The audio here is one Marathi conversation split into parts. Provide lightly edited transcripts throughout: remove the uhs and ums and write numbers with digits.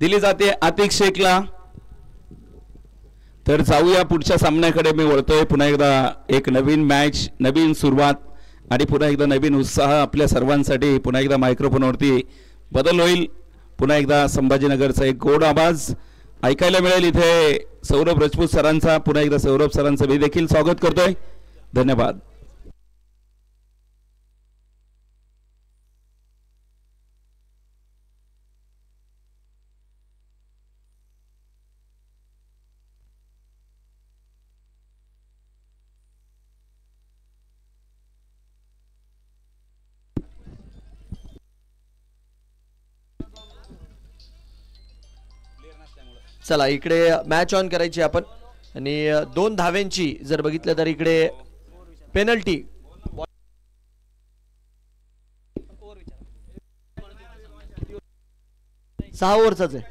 दिली जाते आतिक शेखला। तर जाऊया पुढच्या सामन्याकडे मी वळतोय। पुन्हा एकदा एक नवीन मॅच, नवीन सुरुवात आणि पुन्हा एकदा नवीन उत्साह आपल्या सर्वांसाठी। पुन्हा एकदा मायक्रोफोनवरती बदल होईल। पुन्हा एकदा संभाजीनगरचा एक गोड आवाज ऐकायला मिळेल इथे सौरभ राजपूत सरांचा। पुन्हा एकदा सौरभ सरांचं मी देखील स्वागत करतोय। धन्यवाद। चला इकडे मॅच ऑन करायची आपण आणि 2 धाव्यांची जर बघितलं तर इकडे पेनल्टी 6 ओव्हरचाच आहे,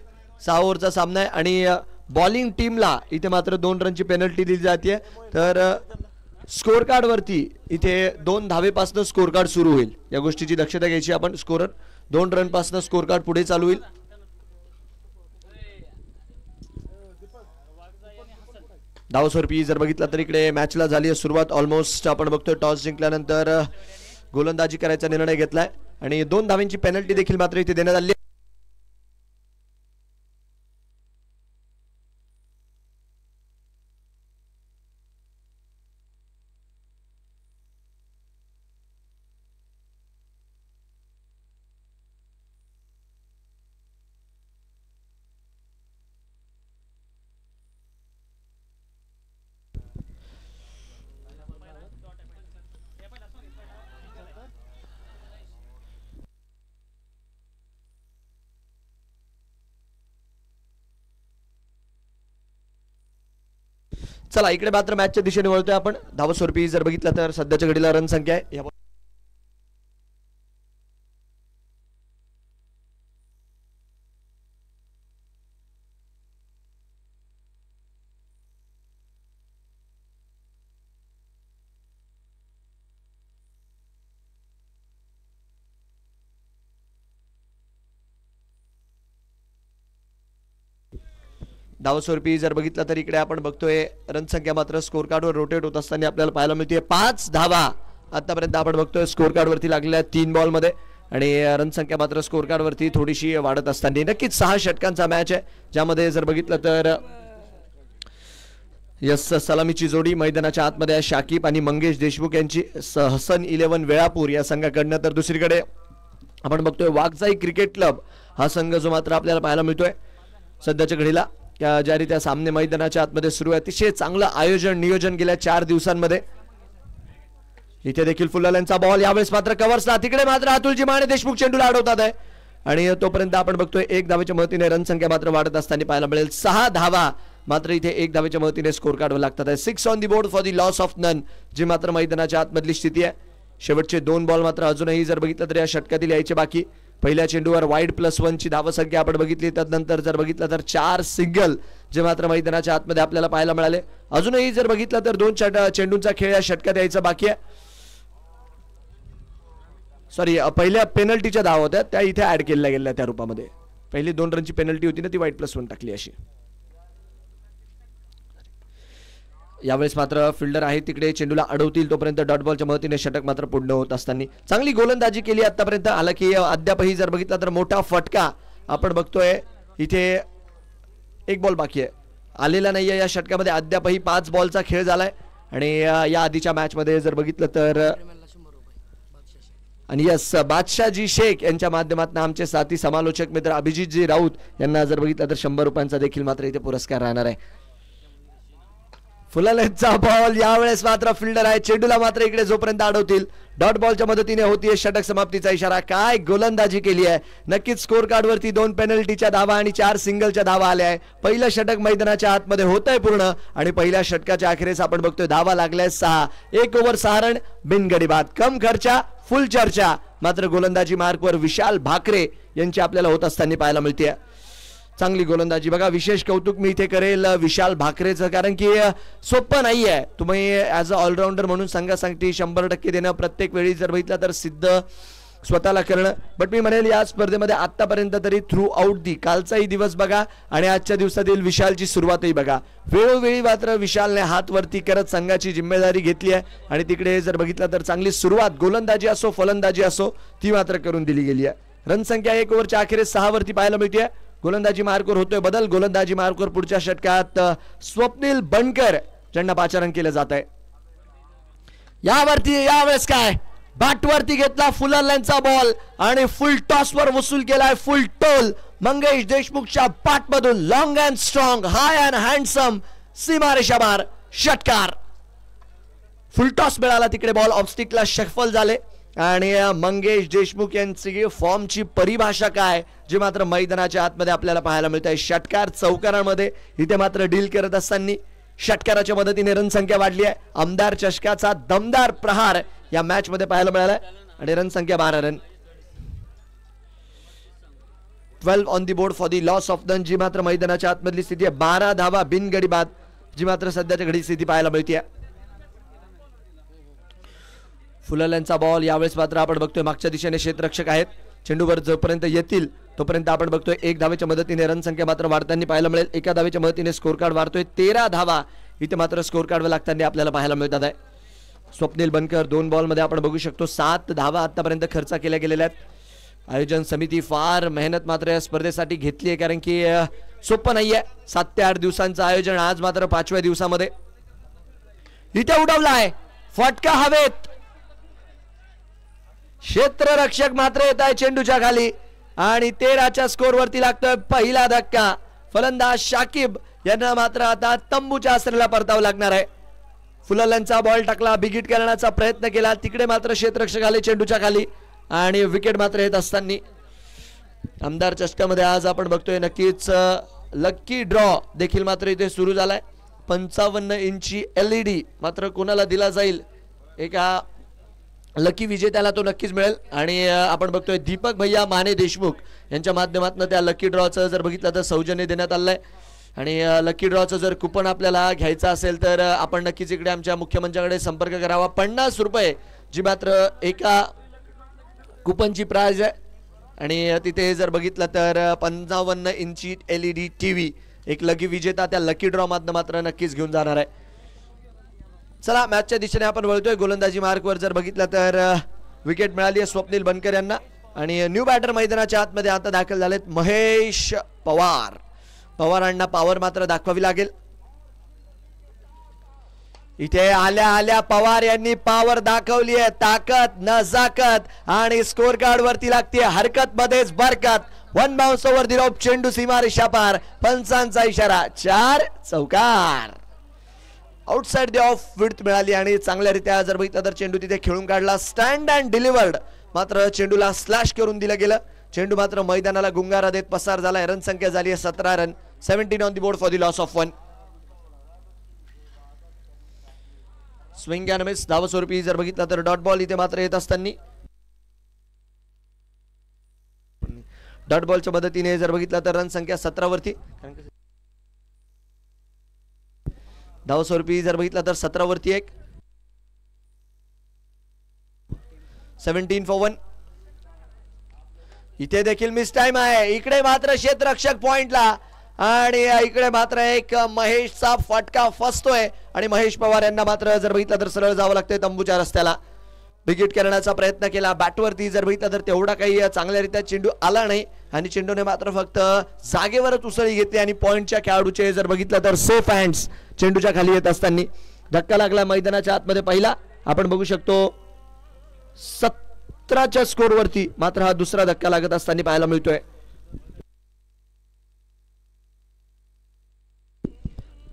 6 ओव्हरचा सामना आहे आणि बॉलिंग टीमला इथे मात्र 2 रनची पेनल्टी दिली जाते। तर स्कोर कार्ड वरती इथे 2 धावेपासून स्कोर कार्ड सुरू होईल, या गोष्टीची दक्षता घ्यायची आपण। स्कोरर 2 रन पासून स्कोर कार्ड पुढे चालू होईल। धावस्वरूपी जर बघितलं तर इकडे मॅचला झाली आहे सुरुवात। ऑलमोस्ट आपण बघतोय टॉस जिंकल्यानंतर गोलंदाजी करायचा निर्णय घेतलाय आणि 2 धावांची पेनल्टी देखील मात्र इथे देण्यात आली। चला इकडे मात्र मॅचच्या दिशेने वळतोय आपण। धावस्वरूपी जर बघितलं तर सध्याच्या घडीला रन संख्या आहे धावस्वरूपी जर बघितलं तर इकडे आपण बघतोय रन संख्या मात्र स्कोर कार्डवर रोटेट होत असताना आपल्याला पाहायला मिळते। 5 धावा आतापर्यंत आपण बघतोय स्कोर कार्ड वरती लागलेल्या 3 बॉल मध्ये आणि रन संख्या मात्र स्कोर कार्ड वरती थोडीशी वाढत असताना नक्कीच 6 षटकांचा मॅच आहे, ज्यामध्ये जर बघितलं तर यस सलामीची जोडी मैदानाच्या आतमध्ये आहे शाकिब आणि मंगेश देशमुख यांची हसन 11 वेळापूर या संघाकडनं। तर दुसरीकडे आपण बघतोय वाघजाई क्रिकेट क्लब हा संघ जो मात्र आपल्याला पाहायला मिळतोय सध्याच्या घडीला ज्या रीत्या सामने मैदानाच्या आतमध्ये सुरू आहे। अतिशय चांगलं आयोजन नियोजन गेल्या 4 दिवसांमध्ये। इथे देखील फुलाल्यांचा बॉल, यावेळेस मात्र कव्हर्सला, तिकडे मात्र अतुलजी माने देशमुख चेंडूला अडवतात आहे आणि तोपर्यंत आपण बघतोय 1 धावेच्या मदतीने रन संख्या मात्र वाढत असताना पाहायला मिळेल। 6 धावा मात्र इथे 1 धावेच्या मदतीने स्कोर कार्डवर लागतात आहे। 6 on the board for the loss of none, जी मात्र मैदानाच्या आतमधली स्थिती आहे। शेवटचे 2 बॉल मात्र अजूनही जर बघितलं तर या षटकातील यायचे बाकी। पहिल्या चेंडूवर वाईड +1 ची धावसंख्या आपण बघितली, त्यानंतर जर बघितलं तर 4 सिंगल जे मात्र मैदानाच्या आतमध्ये आपल्याला पाहायला मिळाले। अजूनही जर बघितलं तर 2 चेंडूंचा खेळ या षटकात यायचा बाकी आहे। सॉरी, पहिल्या पेनल्टीच्या धावा होत्या त्या इथे ऍड केल्या गेल्या त्या रूपामध्ये। पहिली 2 रनची पेनल्टी होती ना, ती वाईड +1 टाकली अशी। यावेळेस मात्र फिल्डर आहे तिकडे चेंडूला अडवतील तोपर्यंत डॉट बॉलच्या मदतीने षटक मात्र पूर्ण होत असताना चांगली गोलंदाजी केली आतापर्यंत। हालाकी अद्यापही जर बघितलं तर मोठा फटका आपण बघतोय इथे। 1 बॉल बाकी आहे, आलेला नाहीये या षटकामध्ये अद्यापही। 5 बॉलचा खेळ झालाय आणि या आधीच्या मॅच मध्ये जर बघितलं तर आणि यस बादशाहजी शेख यांच्या माध्यमातून आमचे साथी समालोचक मित्र अभिजितजी राऊत यांना जर बघितलं तर 100 रुपयांचा देखील मात्र इथे पुरस्कार राहणार आहे। फुलालेचा बॉल, यावेळेस मात्र फिल्डर आहे चेंडूला मात्र इकडे जोपर्यंत अडवतील डॉट बॉलच्या मदतीने होतीये षटक समाप्तीचा इशारा। काय गोलंदाजी केली आहे, नक्कीच स्कोर कार्ड वरती 2 पेनल्टीच्या धावा आणि 4 सिंगलच्या धावा आल्या आहे। पहिलं षटक मैदानाच्या आतमध्ये होतंय पूर्ण आणि पहिल्या षटकाच्या अखेरीस आपण बघतोय धावा लागल्या 6। 1 ओव्हर 6 रन बिनगडी बाद, कम खर्चा फुल चर्चा। मात्र गोलंदाजी मार्कवर विशाल भाकरे यांची आपल्याला होत असताना पाहायला मिळते। चांगली गोलंदाजी बघा, विशेष कौतुक मी इथे करेल विशाल भाकरेचं, कारण की सोपं नाही आहे। तुम्ही ॲज अ ऑलराऊंडर म्हणून संघासाठी 100% देणं प्रत्येक वेळी जर बघितलं तर सिद्ध स्वतःला करणं. बट मी म्हणेल या स्पर्धेमध्ये आतापर्यंत तरी थ्रू आउट दी कालचाही दिवस बघा आणि आजच्या दिवसातील विशालची सुरुवातही बघा. वेळोवेळी मात्र विशालने हात वरती करत संघाची जिम्मेदारी घेतली आहे आणि तिकडे जर बघितलं तर चांगली सुरुवात गोलंदाजी असो फलंदाजी असो ती मात्र करून दिली गेली आहे. रनसंख्या 1 ओव्हरच्या अखेरीस 6 वरती पाहायला मिळते. गोलंदाजी मार्कवर होतोय बदल. गोलंदाजी मार्कवर पुढच्या षटकात स्वप्नील बनकर ज्यांना पाचारण केलं जात आहे. यावेळेस काय बॅटवरती घेतला फुलरलँडचा बॉल आणि फुल टॉसवर वसूल केलाय फुल टोल मंगेश देशमुखच्या बॅटमधून. Long and strong high and handsome सीमारेषा बार षटकार. फुल टॉस मिळाला तिकडे बॉल ऑफस्टिकला शफल झाले आणि मंगेश देशमुख यांची फॉर्मची परिभाषा काय जी मात्र मैदानाच्या आतमध्ये आपल्याला पाहायला मिळत आहे. षटकार चौकारांमध्ये इथे मात्र डील करत असताना षटकाराच्या मदतीने रनसंख्या वाढली आहे. आमदार चषकाचा दमदार प्रहार या मॅच मध्ये पाहायला मिळाला आणि रनसंख्या 12 run. 12 on the board for the loss of run जी मात्र मैदानाच्या आतमधली स्थिती आहे. 12 धावा बिनगडी बाद जी मात्र सध्याच्या घडी स्थिती पाहायला मिळते. फुलरलँडचा बॉल यावेळेस मात्र आपण बघतोय मागच्या दिशेने क्षेत्ररक्षक आहेत. चेंडूवर जोपर्यंत येतील तोपर्यंत आपण बघतोय 1 धावेच्या मदतीने रनसंख्या मात्र वाढताना पाहायला मिळेल. 1 धावेच्या मदतीने स्कोर कार्ड वाढतोय. 13 धावा इथे मात्र स्कोर कार्डवर लागताना आपल्याला पाहायला मिळतात आहे. स्वप्नील बनकर 2 बॉलमध्ये आपण बघू शकतो 7 धावा आतापर्यंत खर्च केल्या गेलेल्या आहेत. आयोजन समिती फार मेहनत मात्र या स्पर्धेसाठी घेतली आहे कारण की सोपं नाहीये. 7 ते 8 दिवसांचं आयोजन आज मात्र 5व्या दिवसामध्ये इथे उडवलाय फटका हवेत. क्षेत्ररक्षक मात्र येत आहे चेंडूच्या खाली आणि 13च्या स्कोर वरती लागतोय पहिला धक्का. फलंदाज शाकिब यांना मात्र आता तंबूच्या आसरेला परतावं लागणार आहे. फुलरलँडचा बॉल टाकला बिगिट करण्याचा प्रयत्न केला तिकडे मात्र क्षेत्ररक्षक आले चेंडूच्या खाली आणि विकेट मात्र येत असताना आमदार चषकामध्ये आज आपण बघतोय नक्कीच लकी ड्रॉ देखील मात्र इथे सुरू झालाय. 55 इंची LED मात्र कोणाला दिला जाईल एका लकी विजेत्याला तो नक्कीच मिळेल आणि आपण बघतोय दीपक भैया माने देशमुख यांच्या माध्यमातून त्या लकी ड्रॉचं जर बघितलं तर सौजन्य देण्यात आलंय आणि लकी ड्रॉचं जर कुपन आपल्याला घ्यायचं असेल तर आपण नक्कीच इकडे आमच्या मुख्यमंत्र्याकडे संपर्क करावा. 50 रुपये जी मात्र एका कुपनची प्राइस आहे आणि तिथे जर बघितलं तर 55 इंची LED TV एक लकी विजेता त्या लकी ड्रॉ मधनं मात्र नक्कीच घेऊन जाणार आहे. चला मॅचच्या दिशेने आपण वळतोय. गोलंदाजी मार्कवर जर बघितलं तर विकेट मिळाली आहे स्वप्नील बनकर यांना आणि न्यू बॅटर मैदानाच्या आतमध्ये आता दाखल झालेत महेश पवार. पवारांना पॉवर मात्र दाखवावी लागेल. इथे आल्या आल्या पवार यांनी पॉवर दाखवली आहे. ताकद नजाकत आणि स्कोर कार्ड वरती लागते हरकत मध्येच बरकत. 1 बाउन्स ओव्हर दी रॉप चेंडू सीमारेषा पार. पंचांचा इशारा 4 चौकार. आउटसाइड द ऑफ विड्थ मिळाली आणि चांगल्यारीत्या जर बघितलं तर चेंडू तिथे खेळून काढला. स्टँड अँड डिलिव्हर्ड मात्र चेंडूला स्लॅश करून दिलं गेलं. चेंडू मात्र मैदानाला गुंगारा देत पसार झालाय. रन संख्या झाली आहे 17 run. 17 on the board for the loss of 1. Swing and miss धावस्वरूपी जर बघितलं तर डॉट बॉल इथे मात्र येत असताना डॉट बॉलच्या मदतीने जर बघितलं तर रन संख्या 17 वरती. धावस्वरूपी जर बघितलं तर 17 वरती 1. 17 for 1. इथे देखील मिस टाइम आहे. इकडे मात्र क्षेत्ररक्षक पॉइंटला आणि इकडे मात्र एक महेशचा फटका फसतोय आणि महेश पवार यांना मात्र जर बघितलं तर सरळ जावं लागतंय तंबूच्या रस्त्याला. विकेट करण्याचा प्रयत्न केला बॅटवरती जर बघितलं तर तेवढा काही चांगल्यारीत्या चेंडू आला नाही आणि चेंडूने मात्र फक्त जागेवरच उसळी घेतली आणि पॉइंटच्या खेळाडूचे जर बघितलं तर सेफ हँड्स चेंडूच्या खाली येत असताना धक्का लागला मैदानाच्या आतमध्ये. पहिला आपण बघू शकतो 17च्या स्कोर वरती मात्र हा दुसरा धक्का लागत असताना पाहायला मिळतोय.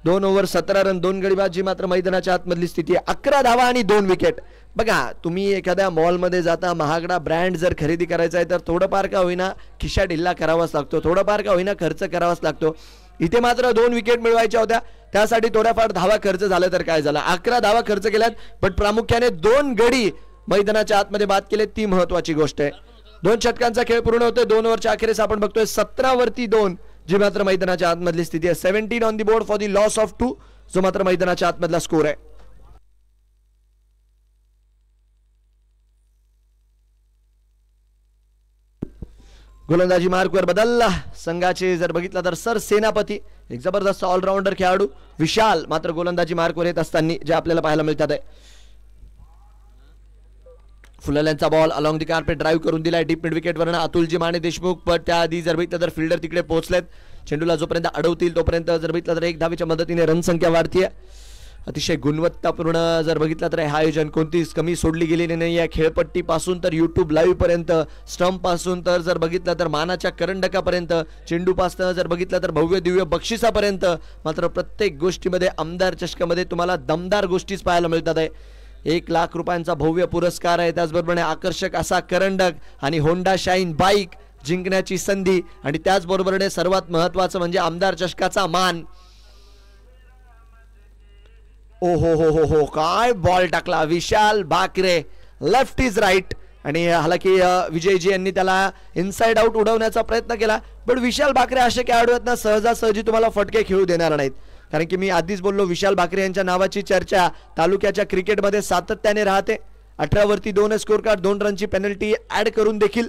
2 ओव्हर 17 रन 2 गडीबाजी मात्र मैदानाच्या आतमधली स्थिती आहे. 11 धावा आणि 2 विकेट. बघा तुम्ही एखाद्या मॉलमध्ये जाता महागडा ब्रँड जर खरेदी करायचा आहे तर थोडंफार का होईना खिशा ढिल्ला करावाच लागतो. थोडंफार का होईना खर्च करावाच लागतो. इथे मात्र 2 विकेट मिळवायच्या होत्या त्यासाठी थोड्याफार धावा खर्च झालं तर काय झालं. 11 धावा खर्च केल्यात पण प्रामुख्याने 2 गडी मैदानाच्या आतमध्ये बाद केले ती महत्वाची गोष्ट आहे. 2 षटकांचा खेळ पूर्ण होतोय. 2 ओव्हरच्या अखेरीस आपण बघतोय 17 वरती 2 जी मात्र मैदानाच्या आतमधली स्थिती आहे. 17 on the board for the loss of 2 जो मात्र मैदानाच्या आतमधला स्कोर आहे. गोलंदाजी मार्कवर बदलला संघाचे जर बघितलं तर सर सेनापती एक जबरदस्त ऑलराऊंडर खेळाडू विशाल मात्र गोलंदाजी मार्कवर येत असताना जे आपल्याला पाहायला मिळतात आहे. फुलल्यांचा ball along the carpet drive करून दिलाय डीप मिड विकेट वरनं अतुलजी माने देशमुख. पण त्याआधी जर बघितलं तर फिल्डर तिकडे पोहोचलेत. चेंडूला जोपर्यंत अडवतील तोपर्यंत जर बघितलं तर 1 धावेच्या मदतीने रन संख्या वाढतीये. अतिशय गुणवत्तापूर्ण जर बघितलं तर हे आयोजन कोणतीच कमी सोडली गेलेली नाही आहे. खेळपट्टी पासून तर युट्यूब लाईव्ह पर्यंत, स्टंप पासून तर जर बघितलं तर मानाच्या करंडकापर्यंत, चेंडू पासून जर बघितलं तर भव्य दिव्य बक्षिसापर्यंत मात्र प्रत्येक गोष्टीमध्ये आमदार चषकामध्ये तुम्हाला दमदार गोष्टीच पाहायला मिळतात आहे. 1 लाख रुपयांचा भव्य पुरस्कार आहे. त्याचबरोबर आकर्षक असा करंडक आणि होंडा शाईन बाईक जिंकण्याची संधी आणि त्याचबरोबर सर्वात महत्वाचं म्हणजे आमदार चषकाचा मान. ओ हो हो हो हो काय बॉल टाकला विशाल भाकरे. लेफ्ट इज राईट आणि हालाकी विजयजी यांनी त्याला इनसाइड आउट उडवण्याचा प्रयत्न केला. पण विशाल भाकरे असे खेळाडू आहेत ना सहजासहजी तुम्हाला फटके खेळू देणार नाहीत. कारण की मी आधीच बोललो विशाल भाकरे यांच्या नावाची चर्चा तालुक्याच्या क्रिकेटमध्ये सातत्याने राहते. 18 वरती 2 स्कोर कार्ड 2 रनची पेनल्टी ऍड करून देखील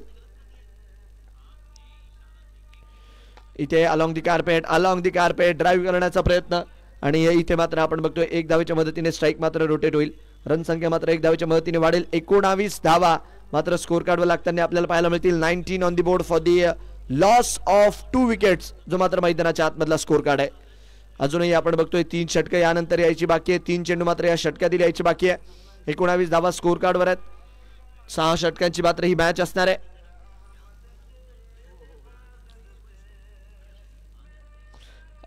इथे अलॉंग दी कार्पेट ड्राईव्ह करण्याचा प्रयत्न आणि इथे मात्र आपण बघतोय 1 धावेच्या मदतीने स्ट्राईक मात्र रोटेट होईल. रन संख्या मात्र 1 धावेच्या मदतीने वाढेल. 19 धावा मात्र स्कोर कार्डवर लागताना आपल्याला पाहायला मिळतील. 19 on the board for the loss of 2 wickets जो मात्र मैदानाच्या आतमधला स्कोर कार्ड आहे. अजूनही आपण बघतोय 3 षटकं यानंतर यायची बाकी आहे. 3 चेंडू मात्र या षटकातील यायची बाकी आहे. 19 धावा स्कोर कार्डवर आहेत. 6 षटकांची मात्र ही मॅच असणार आहे.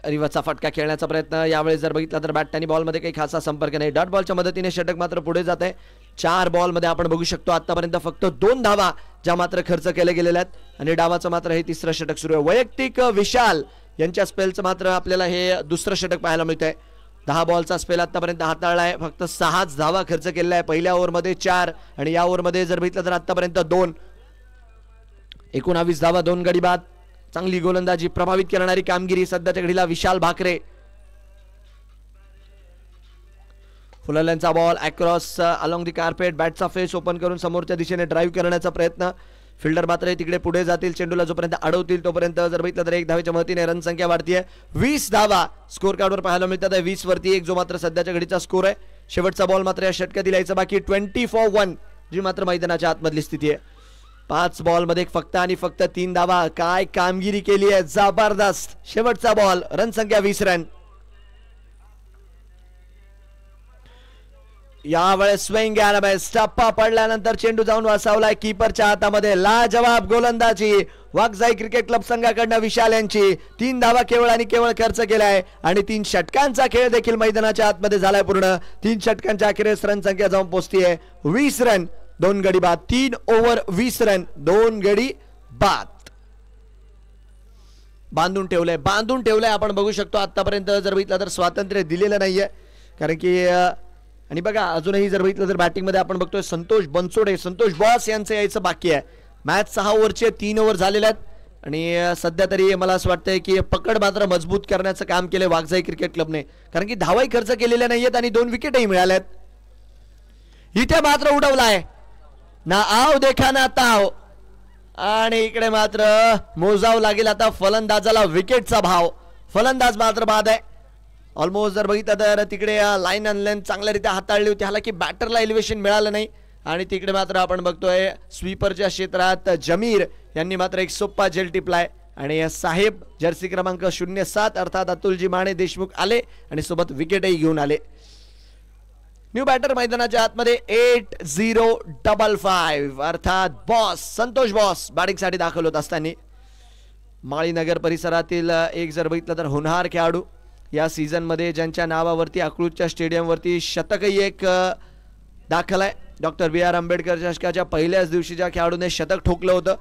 रिवाचा फटका खेळण्याचा प्रयत्न यावेळी जर बघितला तर बॅट आणि बॉलमध्ये काही खासा संपर्क नाही. डॉट बॉलच्या मदतीने षटक मात्र पुढे जात आहे. 4 बॉलमध्ये आपण बघू शकतो आतापर्यंत फक्त 2 धावा ज्या मात्र खर्च केल्या गेलेल्या आहेत आणि डावाचं मात्र हे 3रं षटक सुरू आहे. वैयक्तिक विशाल यांच्या स्पेलचं मात्र आपल्याला हे 2रं षटक पाहायला मिळतंय. 10 बॉलचा स्पेल आतापर्यंत हाताळला आहे. फक्त 6 धावा खर्च केलेला आहे. पहिल्या ओव्हरमध्ये 4 आणि या ओव्हरमध्ये जर बघितलं तर आतापर्यंत 2. 19 धावा 2 गडी बाद. चांगली गोलंदाजी प्रभावित करणारी कामगिरी सध्याच्या घडीला विशाल भाकरे. फुलल्यांचा ball across along the carpet बॅटचा फेस ओपन करून समोरच्या दिशेने ड्राईव्ह करण्याचा प्रयत्न. फिल्डर मात्र तिकडे पुढे जातील. चेंडूला जोपर्यंत अडवतील तोपर्यंत जर बघितलं तर 1 धावेच्या मदतीने रन संख्या वाढतीये. 20 धावा स्कोर कार्डवर पाहायला मिळतात. 20 वरती 1 जो मात्र सध्याच्या घडीचा स्कोर आहे. शेवटचा बॉल मात्र या षटकातील यायचा बाकी. 20 for 1 जी मात्र मैदानाच्या आतमधली स्थिती आहे. 5 बॉलमध्ये फक्त आणि फक्त 3 धावा. काय कामगिरी केली आहे जबरदस्त. शेवटचा बॉल रन संख्या 20 रन. यावेळेस स्विंग टप्पा पडल्यानंतर चेंडू जाऊन वासावलाय कीपरच्या हातामध्ये. लाजवाब गोलंदाजी वाघजाई क्रिकेट क्लब संघाकडनं विशाल यांची. 3 धावा केवळ आणि केवळ खर्च केलाय आणि 3 षटकांचा खेळ देखील मैदानाच्या आतमध्ये झालाय पूर्ण. 3 षटकांच्या अखेरीस रन संख्या जाऊन पोहोचतीये 20 रन 2 गडी बाद. 3 ओव्हर 20 रन 2 गडी बाद. बांधून ठेवलंय आपण बघू शकतो. आतापर्यंत जर बघितलं तर स्वातंत्र्य दिलेलं नाहीये कारण की आणि बघा अजूनही जर बघितलं तर बॅटिंग मध्ये आपण बघतोय संतोष बनसोडे संतोष बॉस यांचं यायचं बाकी आहे. मॅच 6 ओव्हरचे 3 ओव्हर झालेले आहेत आणि सध्या तरी मला असं वाटतंय की पकड मात्र मजबूत करण्याचं काम केलंय वाघजाई क्रिकेट क्लबने कारण की धावाही खर्च केलेल्या नाहीयेत आणि 2 विकेटही मिळाल्यात. इथे मात्र उडवलाय ना आव देखा ना ताव आणि इकडे मात्र मोजाव लागेल आता फलंदाजाला विकेटचा भाव. फलंदाज मात्र बाद आहे. ऑलमोस्ट जर बघितलं तर तिकडे लाईन अँड लेंथ चांगल्यारीत्या हाताळली होती. हालाकी बॅटरला एलिव्हेशन मिळालं नाही आणि तिकडे मात्र आपण बघतोय स्वीपरच्या क्षेत्रात जमीर यांनी मात्र एक सोप्पा झेल टिपलाय आणि साहेब जर्सी क्रमांक 07 अर्थात अतुलजी माने देशमुख आले आणि सोबत विकेटही घेऊन आले. न्यू बॅटर मैदानाच्या आतमध्ये 8055 अर्थात बॉस संतोष बॉस बॅटिंगसाठी दाखल होत असताना माळीनगर परिसरातील एक जर बघितलं तर होनहार खेळाडू या सीझन मध्ये ज्यांच्या नावावरती अकलूजच्या स्टेडियम वरती शतकही एक दाखल आहे. डॉक्टर BR आंबेडकर चषकाच्या पहिल्याच दिवशी ज्या खेळाडूने शतक ठोकलं होतं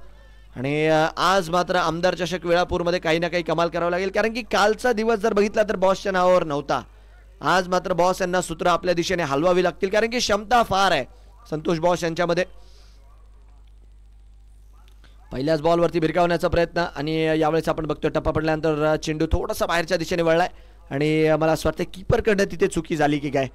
आणि आज मात्र आमदार चषक वेळापूरमध्ये काही ना काही कमाल करावं लागेल कारण की कालचा दिवस जर बघितला तर बॉसच्या नावावर नव्हता. आज मात्र बॉस यांना सूत्र आपल्या दिशेने हलवावी लागतील कारण की क्षमता फार आहे संतोष बॉस यांच्यामध्ये. पहिल्याच बॉलवरती भिरकावण्याचा प्रयत्न आणि यावेळेस आपण बघतोय टप्पा पडल्यानंतर चेंडू थोडासा बाहेरच्या दिशेने वळलाय आणि मला असं वाटतं कीपरकडनं तिथे चुकी झाली की काय.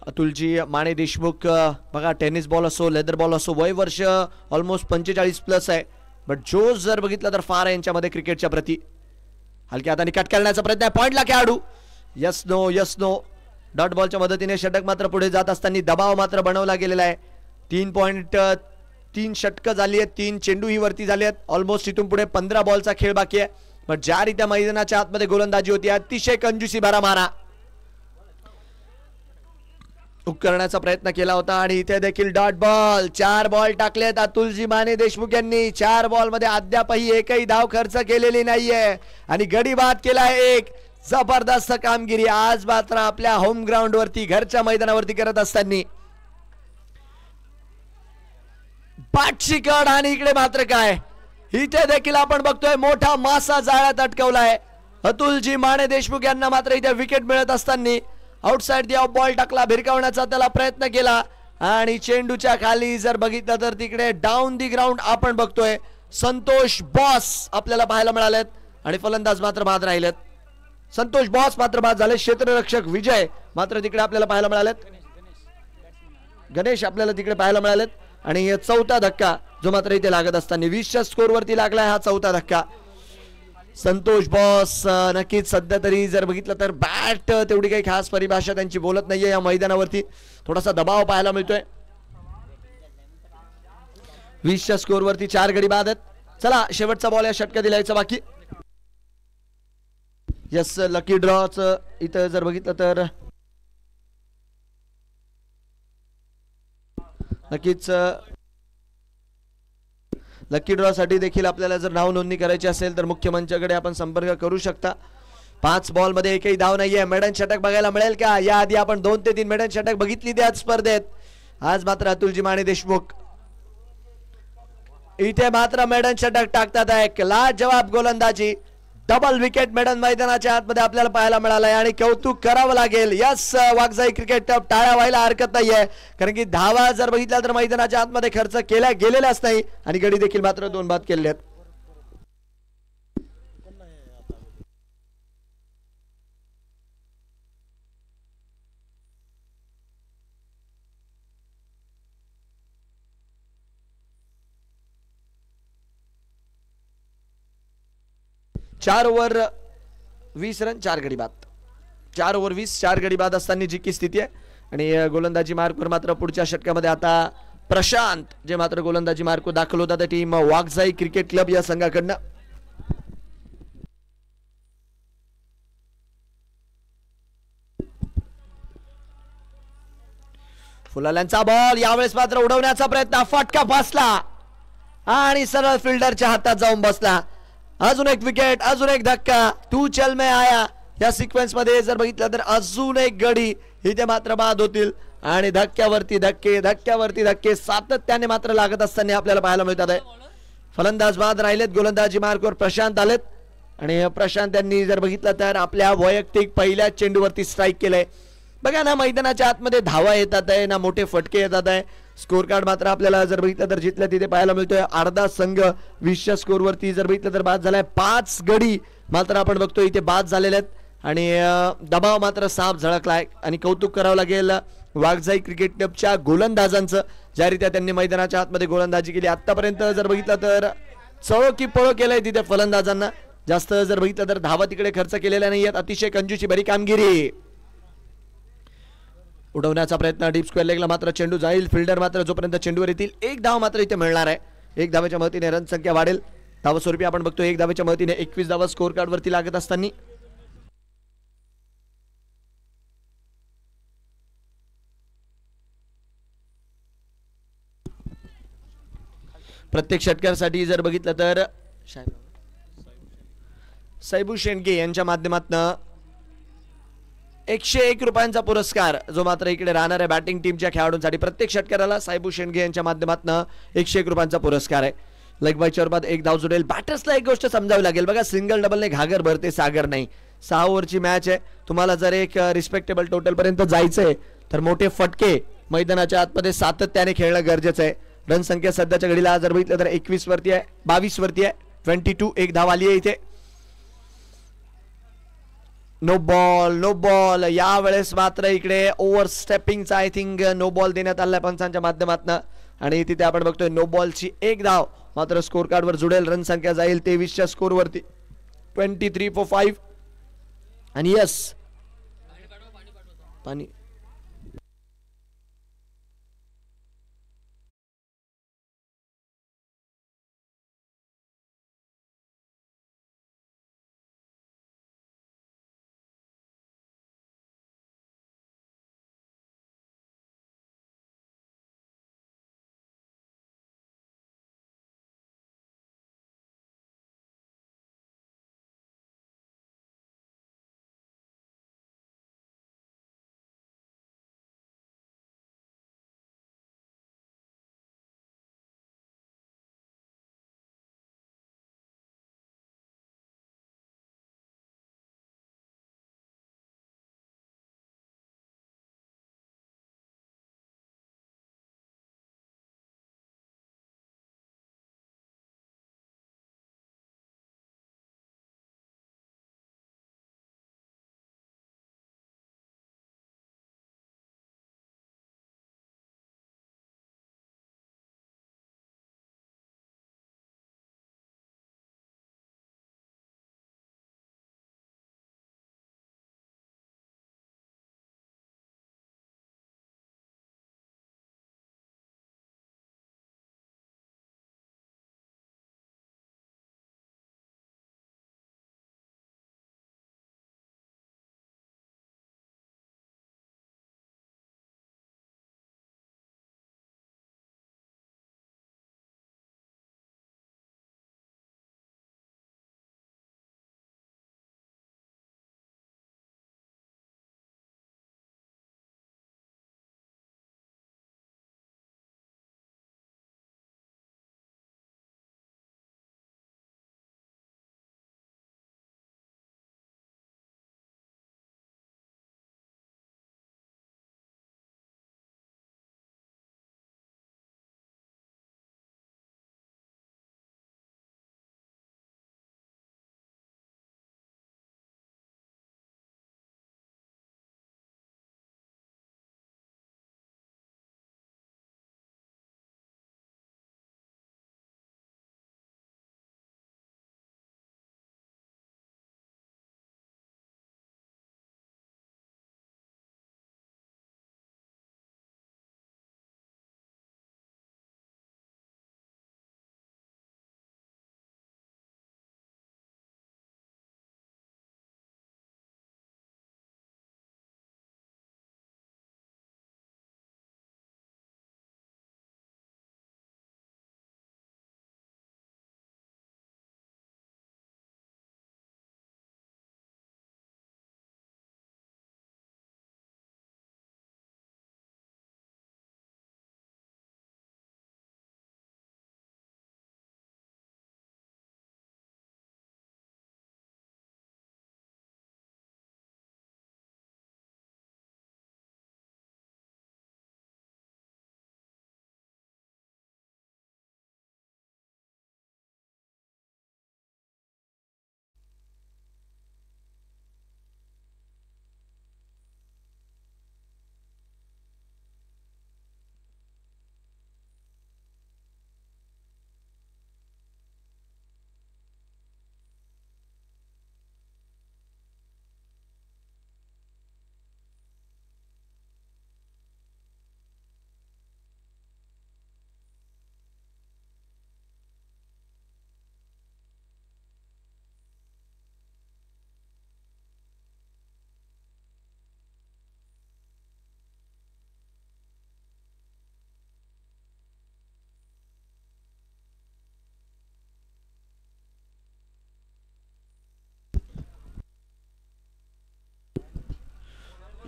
अतुलजी माने देशमुख बघा टेनिस बॉल असो लेदर बॉल असो वय वर्ष ऑलमोस्ट 45 प्लस आहे बट जोश जर बघितलं तर फार आहे यांच्यामध्ये क्रिकेटच्या प्रती. हलक्या हाताने कट करण्याचा प्रयत्न आहे, पॉइंटला खेळाडू. यस नो डॉट बॉलच्या मदतीने षटक मात्र पुढे जात असताना दबाव मात्र बनवला गेलेला आहे. 3.3 षटकं झाली आहेत, 3 चेंडू ही वरती झाले आहेत. ऑलमोस्ट इथून पुढे 15 बॉलचा खेळ बाकी आहे. पण ज्या रीत्या मैदानाच्या आतमध्ये गोलंदाजी होती अतिशय कंजूसी भरा मारा करण्याचा प्रयत्न केला होता. आणि इथे देखील डॉट बॉल. 4 बॉल टाकलेत अतुलजी माने देशमुख यांनी. 4 बॉल मध्ये अद्यापही एकही धाव खर्च केलेली नाहीये आणि गडी बाद केला एक. जबरदस्त कामगिरी आज मात्र आपल्या होम ग्राउंड वरती घरच्या मैदानावरती करत असताना. पाठची कड आणि इकडे मात्र काय, इथे देखील आपण बघतोय मोठा मासा जाळ्यात अटकवलाय. अतुलजी माने देशमुख यांना मात्र इथे विकेट मिळत असताना आउटसाइड दी ऑफ बॉल टाकला, भिरकावण्याचा त्याला प्रयत्न केला आणि चेंडूच्या खाली जर बघितलं तर तिकडे डाऊन दी ग्राउंड आपण बघतोय संतोष बॉस आपल्याला पाहायला मिळालेत आणि फलंदाज मात्र बाद राहिलेत. संतोष बॉस मात्र बाद झाले. क्षेत्ररक्षक विजय मात्र तिकडे आपल्याला पाहायला मिळालेत. गणेश आपल्याला तिकडे पाहायला मिळालेत. आणि चौथा धक्का जो मात्र इथे लागत असताना 20च्या स्कोर वरती लागलाय हा चौथा धक्का. संतोष बॉस नक्कीच सध्या तरी जर बघितलं तर बॅट तेवढी काही खास परिभाषा त्यांची बोलत नाहीये. या मैदानावरती थोडासा दबाव पाहायला मिळतोय. 20च्या स्कोर वरती 4 गडी बाद आहेत. चला शेवटचा बॉल या षटकात दिलायचा बाकी. यस लकी ड्रॉच इथं जर बघितलं तर नक्कीच लकी ड्रॉ साठी देखील आपल्याला जर नाव नोंदणी करायची असेल तर मुख्य मंचाकडे आपण संपर्क करू शकता. 5 बॉल मध्ये एकही धाव नाहीये. मेडन षटक बघायला मिळेल का? याआधी आपण 2 ते 3 मेडन षटक बघितली त्याच स्पर्धेत. आज मात्र अतुलजी माने देशमुख इथे मात्र मेडन षटक टाकतात आहे. लाजवाब गोलंदाजी. डबल विकेट मेडन मैदानाच्या आतमध्ये आपल्याला पाहायला मिळालाय आणि कौतुक करावं लागेल. यस वाघजाई क्रिकेट क्लब टाळ्या व्हायला हरकत नाहीये कारण की धावा जर बघितल्या तर मैदानाच्या आतमध्ये खर्च केल्या गेलेल्याच नाही आणि गडी देखील मात्र 2 बाद केले आहेत. चार ओव्हर 20 रन 4 गडी बाद. 4 ओव्हर 20 4 गडी बाद असताना जी की स्थिती आहे. आणि गोलंदाजी मार्कवर मात्र पुढच्या षटकामध्ये आता प्रशांत जे मात्र गोलंदाजी मार्क दाखल होतात टीम वाघजाई क्रिकेट क्लब या संघाकडनं. फुलाल्यांचा बॉल यावेळेस मात्र उडवण्याचा प्रयत्न, फटका बसला आणि सरळ फिल्डरच्या हातात जाऊन बसला. अजून एक विकेट, अजून एक धक्का. तू चल में आया या सिक्वेन्स मध्ये जर बघितलं तर अजून एक गडी इथे मात्र बाद होतील आणि धक्क्यावरती धक्के सातत्याने मात्र लागत असताना आपल्याला पाहायला मिळतात आहे. फलंदाज बाद राहिलेत. गोलंदाजी मार्कवर प्रशांत आलेत आणि प्रशांत यांनी जर बघितलं तर आपल्या वैयक्तिक पहिल्या चेंडूवरती स्ट्राईक केलंय. बघा ना मैदानाच्या आतमध्ये धावा येतात आहे ना मोठे फटके येतात आहे. स्कोर कार्ड मात्र आपल्याला जर बघितलं तर जिथल्या तिथे पाहायला मिळतोय. अर्धा संघ 20च्या स्कोर वरती जर बघितलं तर बाद झालाय. 5 गडी मात्र आपण बघतोय इथे बाद झालेले आहेत आणि दबाव मात्र साफ झळकलाय आणि कौतुक करावं लागेल वाघजाई क्रिकेट क्लबच्या गोलंदाजांचं ज्या रीत्या त्यांनी मैदानाच्या आतमध्ये गोलंदाजी केली. आतापर्यंत जर बघितलं तर चळो की पळो केलंय तिथे फलंदाजांना. जास्त जर बघितलं तर धावा तिकडे खर्च केलेल्या नाहीयेत. अतिशय कंजूसी भरी कामगिरी. उडवण्याचा प्रयत्न डीप स्क्वेअर लेगला मात्र चेंडू जाईल. फिल्डर मात्र जोपर्यंत चेंडूवर येतील 1 धाव मात्र इथे मिळणार आहे. 1 धावेच्या मदतीने रन संख्या वाढेल. धावस्वरूपी आपण बघतो 1 धावेच्या मदतीने 21 धावा स्कोर कार्ड वरती लागत असताना प्रत्येक षटकासाठी जर बघितलं तर साहेबू शेंडगे यांच्या माध्यमातून 101 रुपयांचा पुरस्कार जो मात्र इकडे राहणार आहे बॅटिंग टीमच्या खेळाडूंसाठी. प्रत्येक षटकाराला साहेबू शेंडगे यांच्या माध्यमातून 101 रुपयांचा पुरस्कार आहे. लेग बायच्या बाद 1 धाव जोडेल. बॅटर्सला एक गोष्ट समजावी लागेल बघा, सिंगल डबलने घागर भरते सागर नाही. 6 ओव्हरची मॅच आहे. तुम्हाला जर एक रिस्पेक्टेबल टोटल पर्यंत जायचंय तर मोठे फटके मैदानाच्या आतमध्ये सातत्याने खेळणं गरजेचं आहे. रन संख्या सध्याच्या घडीला जर बघितलं तर 21 वरती आहे, 22 वरती आहे. 22 1 धाव आली आहे इथे. नो बॉल यावेळेस मात्र इकडे ओव्हर स्टेपिंगचा आय थिंक नो बॉल देण्यात आलाय पंचांच्या माध्यमातून आणि तिथे आपण बघतोय नो बॉलची 1 धाव मात्र स्कोर कार्डवर जुडेल. रन संख्या जाईल 23च्या स्कोरवरती 23 for 5. आणि यस पाणी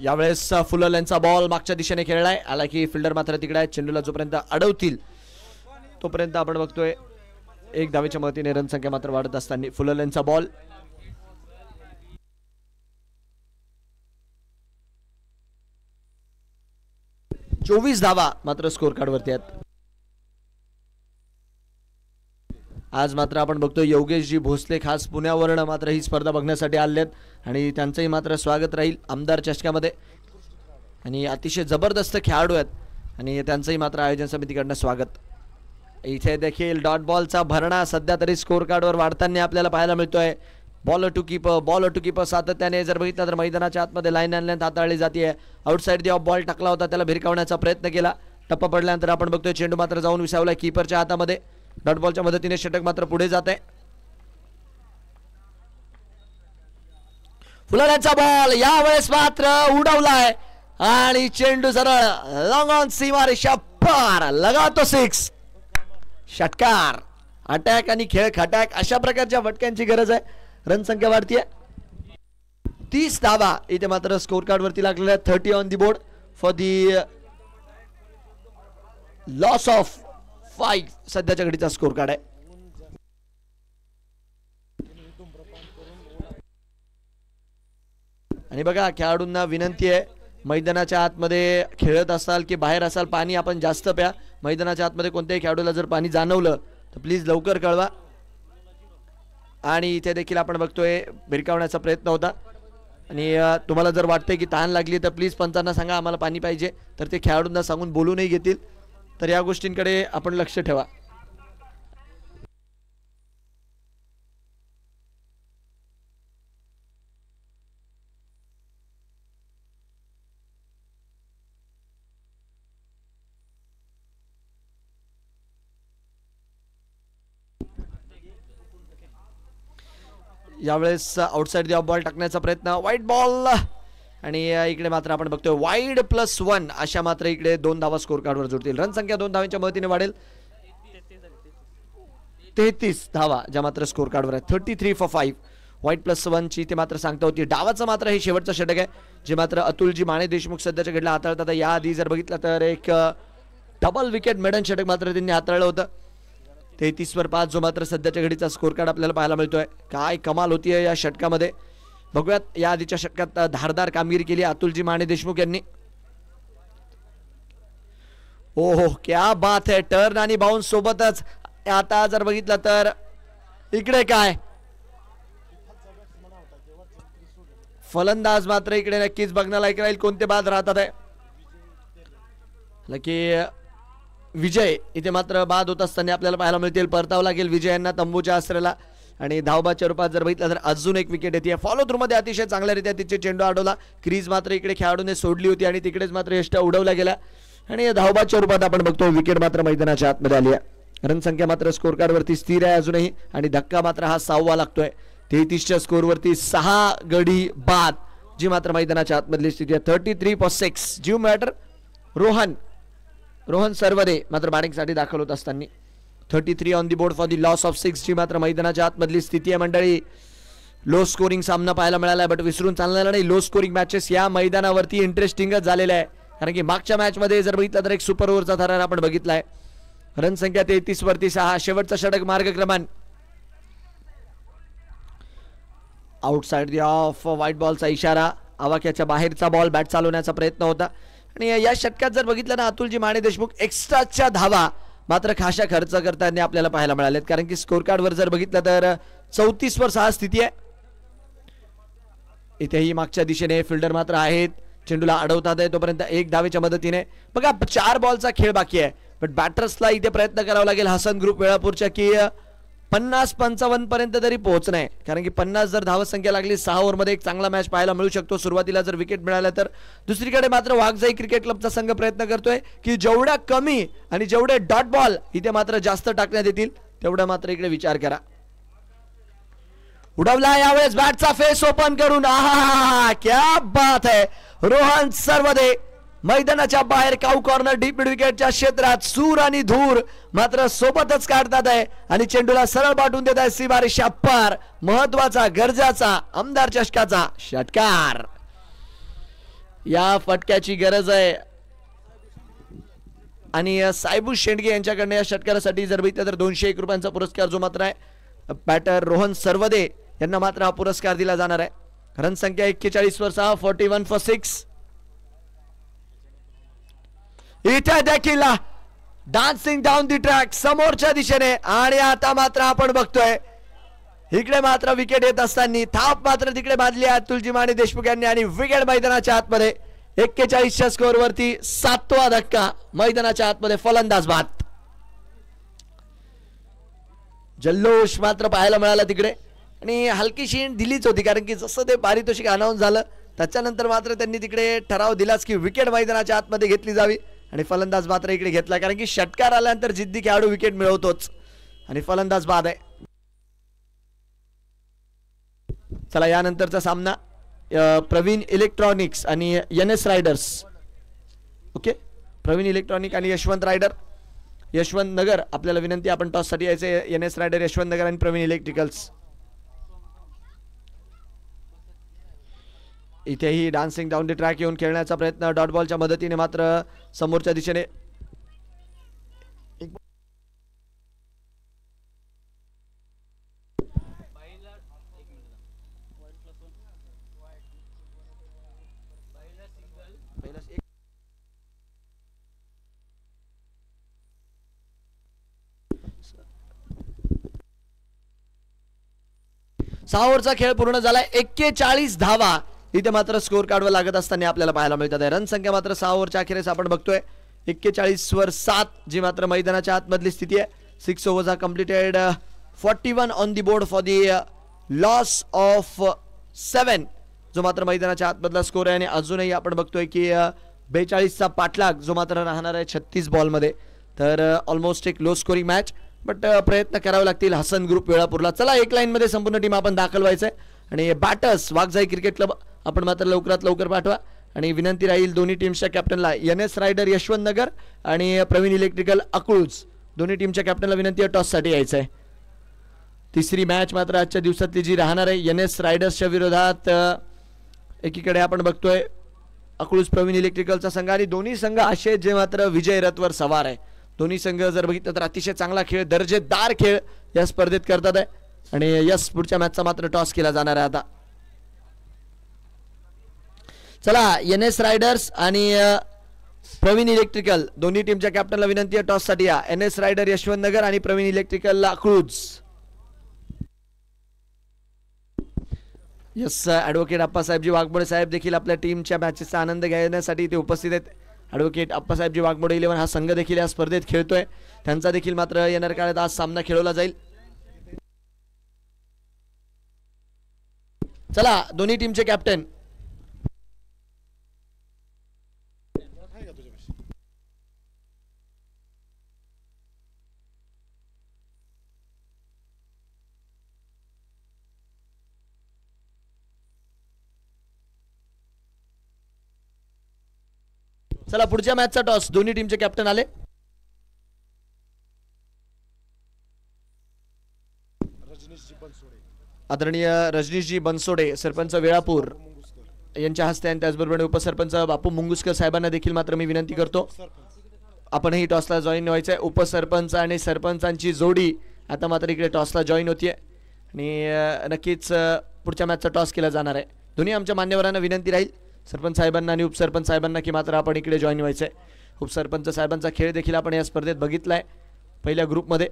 यावेळेस फुलर यांचा बॉल मागच्या दिशेने खेळलाय. आला की फिल्डर मात्र तिकडे आहे. चेंडूला जोपर्यंत अडवतील तोपर्यंत आपण बघतोय 1 धावेच्या मदतीने रन संख्या मात्र वाढत असताना फुलर यांचा बॉल. चोवीस धावा मात्र स्कोर कार्ड वरती आहेत. आज मात्र आपण बघतोय योगेशजी भोसले खास पुण्यावरून मात्र ही स्पर्धा बघण्यासाठी आले आहेत आणि त्यांचंही मात्र स्वागत राहील आमदार चषकामध्ये. आणि अतिशय जबरदस्त खेळाडू आहेत आणि त्यांचंही मात्र आयोजन समितीकडनं स्वागत. इथे देखील डॉट बॉलचा भरणा सध्या तरी स्कोर कार्डवर वाढताना आपल्याला पाहायला मिळतोय. बॉलर टू कीपर सातत्याने जर बघितलं तर मैदानाच्या आतमध्ये लाईन आणल्यानंतर हाताळली जाते. आउटसाइड दी ऑफ बॉल टाकला होता, त्याला भिरकावण्याचा प्रयत्न केला. टप्पा पडल्यानंतर आपण बघतोय चेंडू मात्र जाऊन विसावला कीपरच्या हातामध्ये. डॉट बॉलच्या मदतीने षटक मात्र पुढे जात आहे. फुलाऱ्यांचा बॉल यावेळेस मात्र उडवलाय आणि चेंडू सरळ लॉंग ऑन सीमारेषा पार, लगातो 6. षटकार. अटॅक आणि खेळ खटाक अशा प्रकारच्या फटक्यांची गरज आहे. रन संख्या वाढतीये. 30 धावा इथे मात्र स्कोर कार्ड वरती लागलेल्या 30 on the board for the loss of 5 सध्याच्या घडीचा स्कोर कार्ड आहे. आणि बघा खेळाडूंना विनंती आहे, मैदानाच्या आतमध्ये खेळत असाल की बाहेर असाल पाणी आपण जास्त प्या. मैदानाच्या आतमध्ये कोणत्याही खेळाडूला जर पाणी जाणवलं तर प्लीज लवकर कळवा. आणि इथे देखील आपण बघतोय भिरकावण्याचा प्रयत्न होता. आणि तुम्हाला जर वाटतंय की तहान लागली तर प्लीज पंचांना सांगा आम्हाला पाणी पाहिजे, तर ते खेळाडूंना सांगून बोलूनही घेतील. तर या गोष्टींकडे आपण लक्ष ठेवा. यावेळेस आउटसाइड दी ऑफ बॉल टाकण्याचा प्रयत्न, वाईट बॉल. आणि इकडे मात्र आपण बघतोय वाईड +1 अशा मात्र इकडे 2 धावा स्कोर कार्डवर जोडतील. रन संख्या 2 धावांच्या मदतीने वाढेल. 33 धावा ज्या मात्र स्कोर कार्डवर आहे. 33 फॉर 5. वाईट +1 ची ते मात्र सांगता होती. डावाचं मात्र हे शेवटचं षटक आहे जे मात्र अतुलजी माने देशमुख सध्याच्या घडला हाताळतात. याआधी जर बघितलं तर एक डबल विकेट मेडन षटक मात्र त्यांनी हाताळलं होतं. 33 वर 5 जो मात्र सध्याच्या घडीचा स्कोर कार्ड आपल्याला पाहायला मिळतोय. काय कमाल होतीये या षटकामध्ये. बघूयात या आधीच्या षटकात धारदार कामगिरी केली अतुलजी माने देशमुख यांनी. ओहो क्या बात है. टर्न आणि बाउन्स सोबतच. आता जर बघितलं तर इकडे काय फलंदाज मात्र इकडे नक्कीच बघण्यालायक राहील कोणते बाद राहतात आहे. की विजय इथे मात्र बाद होत असताना आपल्याला पाहायला मिळतील. परतावं लागेल विजय यांना तंबूच्या आसऱ्याला. आणि धावबाच्या रूपात जर बघितलं तर अजून एक विकेट येते. फॉलो थ्रू मध्ये अतिशय चांगल्यारीत्या तिचे चेंडू अडवला. क्रीज मात्र इकडे खेळाडूने सोडली होती आणि तिकडेच मात्र यष्ट उडवल्या गेल्या. आणि धावबाच्या रूपात आपण बघतो विकेट मात्र मैदानाच्या आतमध्ये आली आहे. रन संख्या मात्र स्कोर कार्ड वरती स्थिर आहे अजूनही. आणि धक्का मात्र हा 6वा लागतोय. 33च्या स्कोर वरती 6 गडी बाद जी मात्र मैदानाच्या आतमधली स्थिती आहे. 33 फॉर 6. जीव मॅटर रोहन सर्वदे मात्र बॅटिंगसाठी दाखल होत असताना. 33 on the board for the loss of 6 ची मात्र मैदानाच्या आतमधली स्थिती आहे मंडळी. लो स्कोरिंग सामना पाहायला मिळाला आहे, बट विसरून चालणार नाही लो स्कोरिंग मॅचेस या मैदानावरती इंटरेस्टिंगच झालेल्या आहे. कारण की मागच्या मॅच मध्ये जर बघितलं तर एक सुपर ओव्हरचा थरार आपण बघितलाय. रन संख्या 33 वरती 6. शेवटचा षटक मार्गक्रमण. आउटसाइड दी ऑफ व्हाईट बॉलचा इशारा. आवाक्याच्या बाहेरचा बॉल बॅट चालवण्याचा प्रयत्न होता. आणि या षटकात जर बघितलं ना अतुलजी माने देशमुख एक्स्ट्राच्या धावा मात्र खाशा खर्च करताना आपल्याला पाहायला मिळालेत. कारण की स्कोर कार्ड वर जर बघितलं तर 34 वर 6 स्थिती आहे. इथेही मागच्या दिशेने फिल्डर मात्र आहेत. चेंडूला अडवतात आहे तोपर्यंत 1 धावेच्या मदतीने. बघा 4 बॉलचा खेळ बाकी आहे, बट बॅटर्सला इथे प्रयत्न करावा लागेल हसन ग्रुप वेळापूरच्या की 50-55 पर्यंत तरी पोहोचणे. कारण की 50 जर धावत संख्या लागली 6 ओव्हरमध्ये एक चांगला मॅच पाहायला मिळू शकतो. सुरुवातीला जर विकेट मिळाल्या तर. दुसरीकडे मात्र वाघजाई क्रिकेट क्लबचा संघ प्रयत्न करतोय की जेवढ्या कमी आणि जेवढे डॉट बॉल इथे मात्र जास्त टाकण्यात येतील तेवढा मात्र इकडे विचार करा. उडवला यावेळेस बॅटचा फेस ओपन करून. आहा क्या बात है. रोहन सर्वदे मैदानाच्या बाहेर काऊ कॉर्नर डीप मिड विकेटच्या क्षेत्रात सूर आणि धूर मात्र सोबतच काढतात आहे आणि चेंडूला सरळ पाठवून देत आहे सीमारेषा पार. महत्वाचा गरजाचा आमदार चषकाचा षटकार. या फटक्याची गरज आहे आणि सायबू शेंडगे यांच्याकडनं या षटकारासाठी जर बघितलं तर 201 रुपयांचा पुरस्कार जो मात्र आहे बॅटर रोहन सर्वदे यांना मात्र हा पुरस्कार दिला जाणार आहे. रन संख्या 41 वर 6. 41 फॉर 6. इथे देखील डान्सिंग डाऊन दी ट्रॅक समोरच्या दिशेने. आणि आता मात्र आपण बघतोय इकडे मात्र विकेट येत असताना थाप मात्र तिकडे बांधली आहे अतुलजी माने देशमुख यांनी आणि विकेट मैदानाच्या आतमध्ये. 41च्या स्कोर वरती 7वा धक्का मैदानाच्या आतमध्ये फलंदाज बाद. जल्लोष मात्र पाहायला मिळाला तिकडे आणि हलकीशी हिंट दिलीच होती, कारण की जसं ते पारितोषिक अनाऊन्स झालं त्याच्यानंतर मात्र त्यांनी तिकडे ठराव दिलाच की विकेट मैदानाच्या आतमध्ये घेतली जावी आणि फलंदाज मात्र इकडे घेतला, कारण की षटकार आल्यानंतर जिद्दी खेळाडू विकेट मिळवतोच आणि फलंदाज बाद आहे. चला यानंतरचा सामना प्रवीण इलेक्ट्रॉनिक्स आणि NS riders. Okay, Praveen electronic आणि यशवंत रायडर. यशवंत नगर आपल्याला विनंती, आपण टॉस साठी यायचे. NS रायडर, यशवंत नगर आणि प्रवीण इलेक्ट्रिकल्स. इथेही डान्सिंग डाऊन द ट्रॅक येऊन खेळण्याचा प्रयत्न डॉट बॉलच्या मदतीने मात्र समोरच्या दिशेने. सहा ओव्हरचा खेळ पूर्ण झालाय. 41 धावा इथे मात्र स्कोर कार्डवर लागत असताना आपल्याला पाहायला मिळतात आहे. रन संख्या मात्र 6 ओव्हरच्या अखेरीस आपण बघतोय 41 वर 7, जी मात्र मैदानाच्या आतमधली स्थिती आहे. 6 overs are completed, 41 on the board for the loss of 7, जो मात्र मैदानाच्या आतमधला स्कोर आहे. आणि अजूनही आपण बघतोय की 42चा पाठलाग जो मात्र राहणार आहे 36 बॉलमध्ये. तर ऑलमोस्ट एक लो स्कोरिंग मॅच, बट प्रयत्न करावे लागतील हसन ग्रुप वेळापूरला. चला एक लाईन मध्ये संपूर्ण टीम आपण दाखल व्हायचंय आणि बॅटर्स वाघजाई क्रिकेट क्लब आपण मात्र लवकरात लवकर पाठवा. आणि विनंती राहील दोन्ही टीमच्या कॅप्टनला, NS रायडर यशवंत नगर आणि प्रवीण इलेक्ट्रिकल अकळूज, दोन्ही टीमच्या कॅप्टनला विनंती आहे टॉस साठी यायचं आहे. तिसरी मॅच मात्र आजच्या दिवसातली जी राहणार आहे NS रायडर्सच्या विरोधात. एकीकडे आपण बघतोय अकळूज प्रवीण इलेक्ट्रिकलचा संघ आणि दोन्ही संघ असे जे मात्र विजय रथवर सवार आहे. दोन्ही संघ जर बघितलं तर अतिशय चांगला खेळ, दर्जेदार खेळ या स्पर्धेत करतात आहे. आणि यस, पुढच्या मॅचचा मात्र टॉस केला जाणार आहे आता. चला NS रायडर्स आणि प्रवीण इलेक्ट्रिकल दोन्ही टीमच्या कॅप्टनला विनंती आहे टॉस साठी या. NS रायडर यशवंत नगर आणि Pravin electrical Akluj. Yes, advocate अप्पासाहेबजी वाघमोडे साहेब देखील आपल्या टीमच्या मॅचेसचा आनंद घेण्यासाठी इथे उपस्थित आहेत. ॲडव्होकेट अप्पासाहेबजी वाघमोडे 11 हा संघ देखील या स्पर्धेत खेळतोय. त्यांचा देखील मात्र येणाऱ्या काळात आज सामना खेळवला जाईल. चला दोन्ही टीमचे कॅप्टन. चला पुढच्या मॅचचा टॉस दोन्ही टीमचे कॅप्टन आले. आदरणीय रजनीशजी बनसोडे सरपंच वेळापूर यांच्या हस्ते आणि त्याचबरोबर उपसरपंच बापू मुंगुसकर साहेबांना देखील मात्र मी विनंती करतो आपणही टॉसला जॉईन व्हायचंय. उपसरपंच आणि सरपंचांची जोडी आता मात्र इकडे टॉसला जॉईन होतीये आणि नक्कीच पुढच्या मॅचचा टॉस केला जाणार आहे. दोन्ही आमच्या मान्यवरांना विनंती राहील सरपंच साहेबांना आणि उपसरपंच साहेबांना की मात्र आपण इकडे जॉईन व्हायचंय. उपसरपंच साहेबांचा खेळ देखील आपण या स्पर्धेत बघितलाय पहिल्या ग्रुपमध्ये.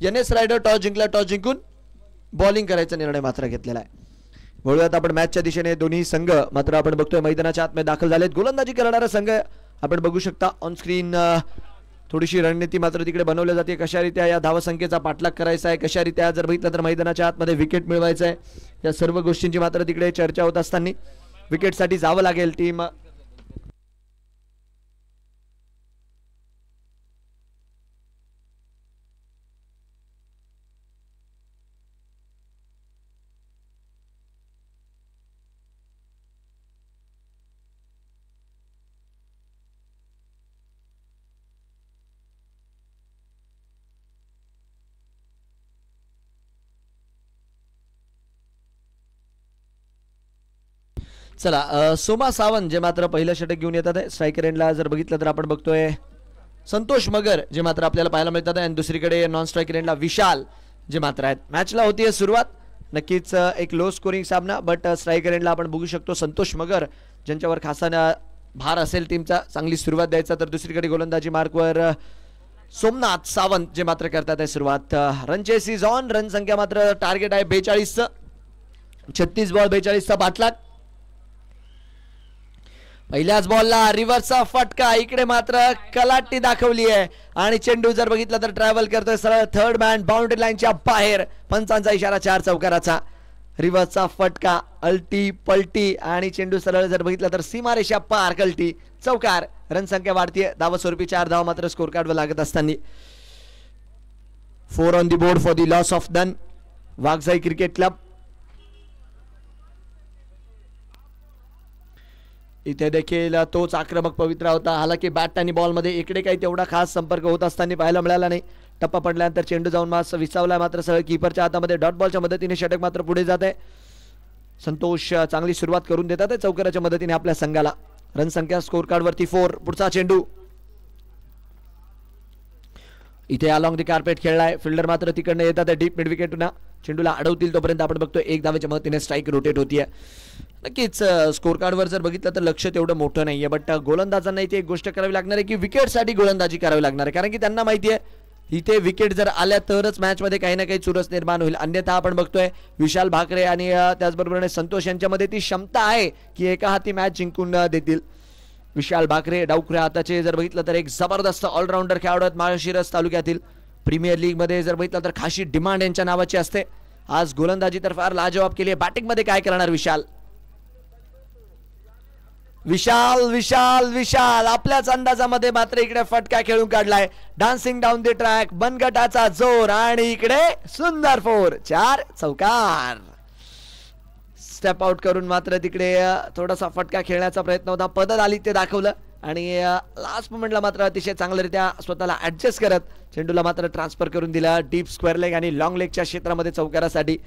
NS रायडर टॉस जिंकला, टॉस जिंकून बॉलिंग करायचा निर्णय मात्र घेतलेला आहे. वळूयात आपण मॅचच्या दिशेने. दोन्ही संघ मात्र आपण बघतोय मैदानाच्या आतमध्ये दाखल झालेत. गोलंदाजी करणारा संघ आपण बघू शकता ऑन स्क्रीन. थोडीशी रणनीती मात्र तिकडे बनवली जाते, कशारित्या या धावसंख्येचा पाठलाग करायचा आहे, कशारित्या जर बघितलं तर मैदानाच्या आतमध्ये विकेट मिळवायचं आहे, या सर्व गोष्टींची मात्र तिकडे चर्चा होत असताना विकेटसाठी जावं लागेल टीम. चला सोमा सावंत जे मात्र पहिलं षटक घेऊन येतात आहे. स्ट्रायकर एंडला जर बघितलं तर आपण बघतोय संतोष मगर जे मात्र आपल्याला पाहायला मिळतात आहे आणि दुसरीकडे नॉन स्ट्रायकर एंडला विशाल जे मात्र आहेत. मॅचला होतीये सुरुवात, नक्कीच एक लो स्कोरिंग सामना, बट स्ट्रायकर एंडला आपण बघू शकतो संतोष मगर ज्यांच्यावर खासा भार असेल टीमचा चांगली सुरुवात द्यायचा. तर दुसरीकडे गोलंदाजी मार्कवर सोमनाथ सावंत जे मात्र करतात आहे सुरुवात. Run chase is on. Run संख्या मात्र टार्गेट आहे 42चं. 36 बॉल 42चा पाठलाग. पहिल्याच बॉलला रिव्हर्सचा फटका, इकडे मात्र कलाटी दाखवली आहे आणि चेंडू जर बघितला तर ट्रॅव्हल करतोय सरळ थर्ड मॅन बाउंड्री लाईनच्या बाहेर. पंचांचा इशारा 4 चौकाराचा. रिव्हर्सचा फटका, अल्टी पलटी आणि चेंडू सरळ जर बघितला तर सीमारेषा पार, कल्टी, चौकार. रन संख्या वाढतीये. धावा स्वरूपी 4 धावा मात्र स्कोर कार्डवर लागत असताना 4 on the board for the loss of none. Waghjai cricket club इथे देखील तोच आक्रमक पवित्रा होता. हालाकी बॅट आणि बॉलमध्ये इकडे काही तेवढा खास संपर्क होत असताना पाहायला मिळाला नाही. टप्पा पडल्यानंतर चेंडू जाऊन मास विसावला मात्र सरळ कीपरच्या हातामध्ये. डॉट बॉलच्या मदतीने षटक मात्र पुढे जात आहे. संतोष चांगली सुरुवात करून देतात आहे चौकाराच्या मदतीने आपल्या संघाला. रन संख्या स्कोर कार्ड वरती 4. पुढचा चेंडू इथे अलॉंग दी कार्पेट खेळलाय. फिल्डर मात्र तिकडनं येतात डीप मिड विकेटना. चेंडूला अडवतील तोपर्यंत आपण बघतोय 1 धावेच्या मदतीने स्ट्राईक रोटेट होतीये. नक्कीच स्कोर कार्डवर जर बघितलं तर लक्ष तेवढं मोठं नाहीये, बट गोलंदाजांना इथे एक गोष्ट करावी लागणार आहे की विकेटसाठी गोलंदाजी करावी लागणार आहे. कारण की त्यांना माहिती आहे इथे विकेट जर आल्या तरच मॅचमध्ये काही ना काही चुरस निर्माण होईल. अन्यथा आपण बघतोय विशाल भाकरे आणि त्याचबरोबर संतोष यांच्यामध्ये ती क्षमता आहे की एका हाती मॅच जिंकून देतील. विशाल भाकरे डावखुऱ्या हाताचे जर बघितलं तर एक जबरदस्त ऑलराऊंडर खेळाडू आहेत माळशिरस तालुक्यातील. प्रीमियर लीग मध्ये जर बघितलं तर खाशी डिमांड यांच्या नावाची असते. आज गोलंदाजी तर फार लाजवाब केली. बॅटिंग मध्ये काय करणार विशाल? विशाल विशाल विशाल आपल्याच अंदाजामध्ये मात्र इकडे फटका खेळून काढलाय. डान्सिंग डाऊन द ट्रॅक, बनगटाचा जोर आणि इकडे सुंदर 4. 4 चौकार. स्टेप आउट करून मात्र तिकडे थोडासा फटका खेळण्याचा प्रयत्न होता. पदर आली ते दाखवलं आणि लास्ट मोमेंटला मात्र अतिशय चांगल्यारीत्या स्वतःला ऍडजस्ट करत चेंडूला मात्र ट्रान्सफर करून दिला डीप स्क्वेअर लेग आणि लॉंग लेगच्या क्षेत्रामध्ये चौकारासाठी.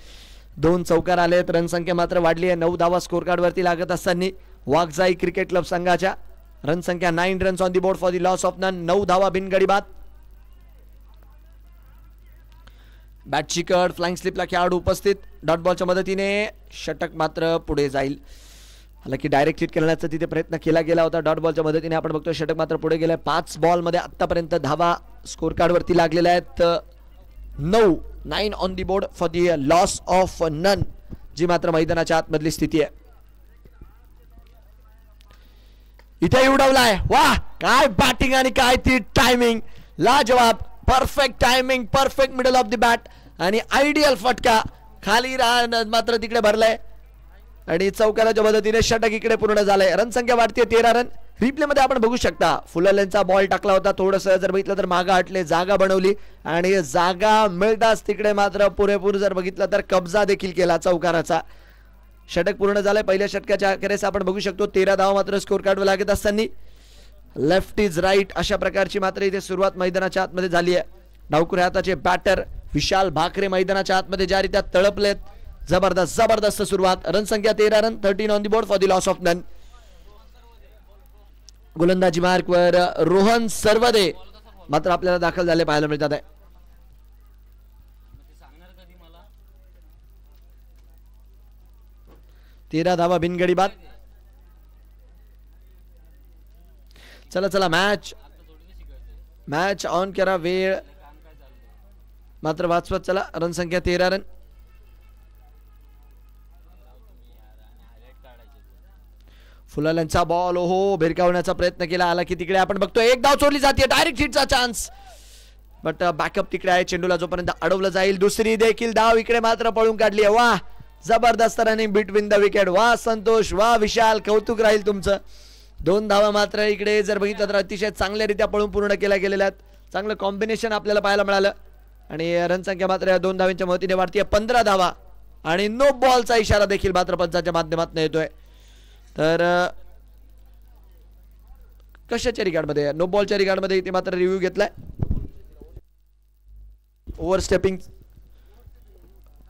2 चौकार आलेत. रन संख्या मात्र वाढली आहे. 9 धावा स्कोर कार्ड वरती लागत असताना वाघजाई क्रिकेट क्लब संघाच्या रन संख्या 9 runs on the board for the loss of none. 9 धावा बिनगडी बाद. बॅटची कड, फ्लाइंग स्लिपला खेळाडू उपस्थित. डॉट बॉलच्या मदतीने षटक मात्र पुढे जाईल. हालाकी डायरेक्ट हिट करण्याचा तिथे प्रयत्न केला गेला होता. डॉट बॉलच्या मदतीने आपण बघतोय षटक मात्र पुढे गेलाय. 5 बॉल मध्ये आतापर्यंत धावा स्कोर कार्ड वरती लागलेल्या आहेत. 9 on the board for the loss of none जी मात्र मैदानाच्या आतमधली स्थिती आहे. इथे उडवलाय. वाह, काय बॅटिंग आणि काय ती टायमिंग. लाजवाब. Perfect timing, perfect middle of the bat आणि आयडियल फटका. खाली मात्र तिकडे भरलाय आणि चौकाराच्या मदतीने षटक इकडे पूर्ण झालंय. रन संख्या वाढते 13 रन. रिप्ले मध्ये आपण बघू शकता फुललेंचा बॉल टाकला होता. थोडस जर बघितलं तर मागा हटले, जागा बनवली आणि जागा मिळताच तिकडे मात्र पुरेपूर जर बघितलं तर कब्जा देखील केला चौकाराचा. षटक पूर्ण झालंय. पहिल्या षटकाच्या अखेरीस आपण बघू शकतो 13 धावा मात्र स्कोर कार्डवर लागत असताना लेफ्ट इज राईट अशा प्रकारची मात्र इथे सुरुवात मैदानाच्या आतमध्ये झाली आहे. डावखुऱ्या हाताचे बॅटर विशाल भाकरे मैदानाच्या आतमध्ये ज्यारीत्या तळपलेत. जबरदस्त जबरदस्त सुरुवात. रन संख्या 13 run. 13 on the board for the loss of none. गोलंदाजी मार्कवर रोहन सरवदे मात्र आपल्याला दाखल झाले पाहायला मिळतात आहे. 13 धावा बिनगडी बाद. चला चला मॅच ऑन करा. वेळ मात्र वाचवत चला. रन संख्या 13 रन. फुलाल्यांचा बॉल ओहो भिरकावण्याचा प्रयत्न केला. आला की तिकडे आपण बघतोय एक धाव चोरली जाते. डायरेक्ट हिटचा चान्स, बट बॅकअप तिकडे आहे. चेंडूला जोपर्यंत अडवलं जाईल दुसरी देखील धाव इकडे मात्र पळून काढली आहे. वाह, जबरदस्त रनिंग बिटवीन द विकेट. वाह संतोष, वाह विशाल, कौतुक राहील तुमचं. 2 धावा मात्र इकडे जर बघितलं तर अतिशय चांगल्यारीत्या पळून पूर्ण केल्या गेलेल्या आहेत. चांगलं कॉम्बिनेशन आपल्याला पाहायला मिळालं आणि रन संख्या मात्र या 2 धावांच्या मदतीने वाढतीये 15 धावा आणि नो बॉलचा इशारा देखील मात्र पंचाच्या माध्यमातून येतोय. तर कशाच्या रिगार्डमध्ये? नो बॉलच्या रिगार्डमध्ये इथे मात्र रिव्ह्यू घेतलाय. ओव्हर स्टेपिंग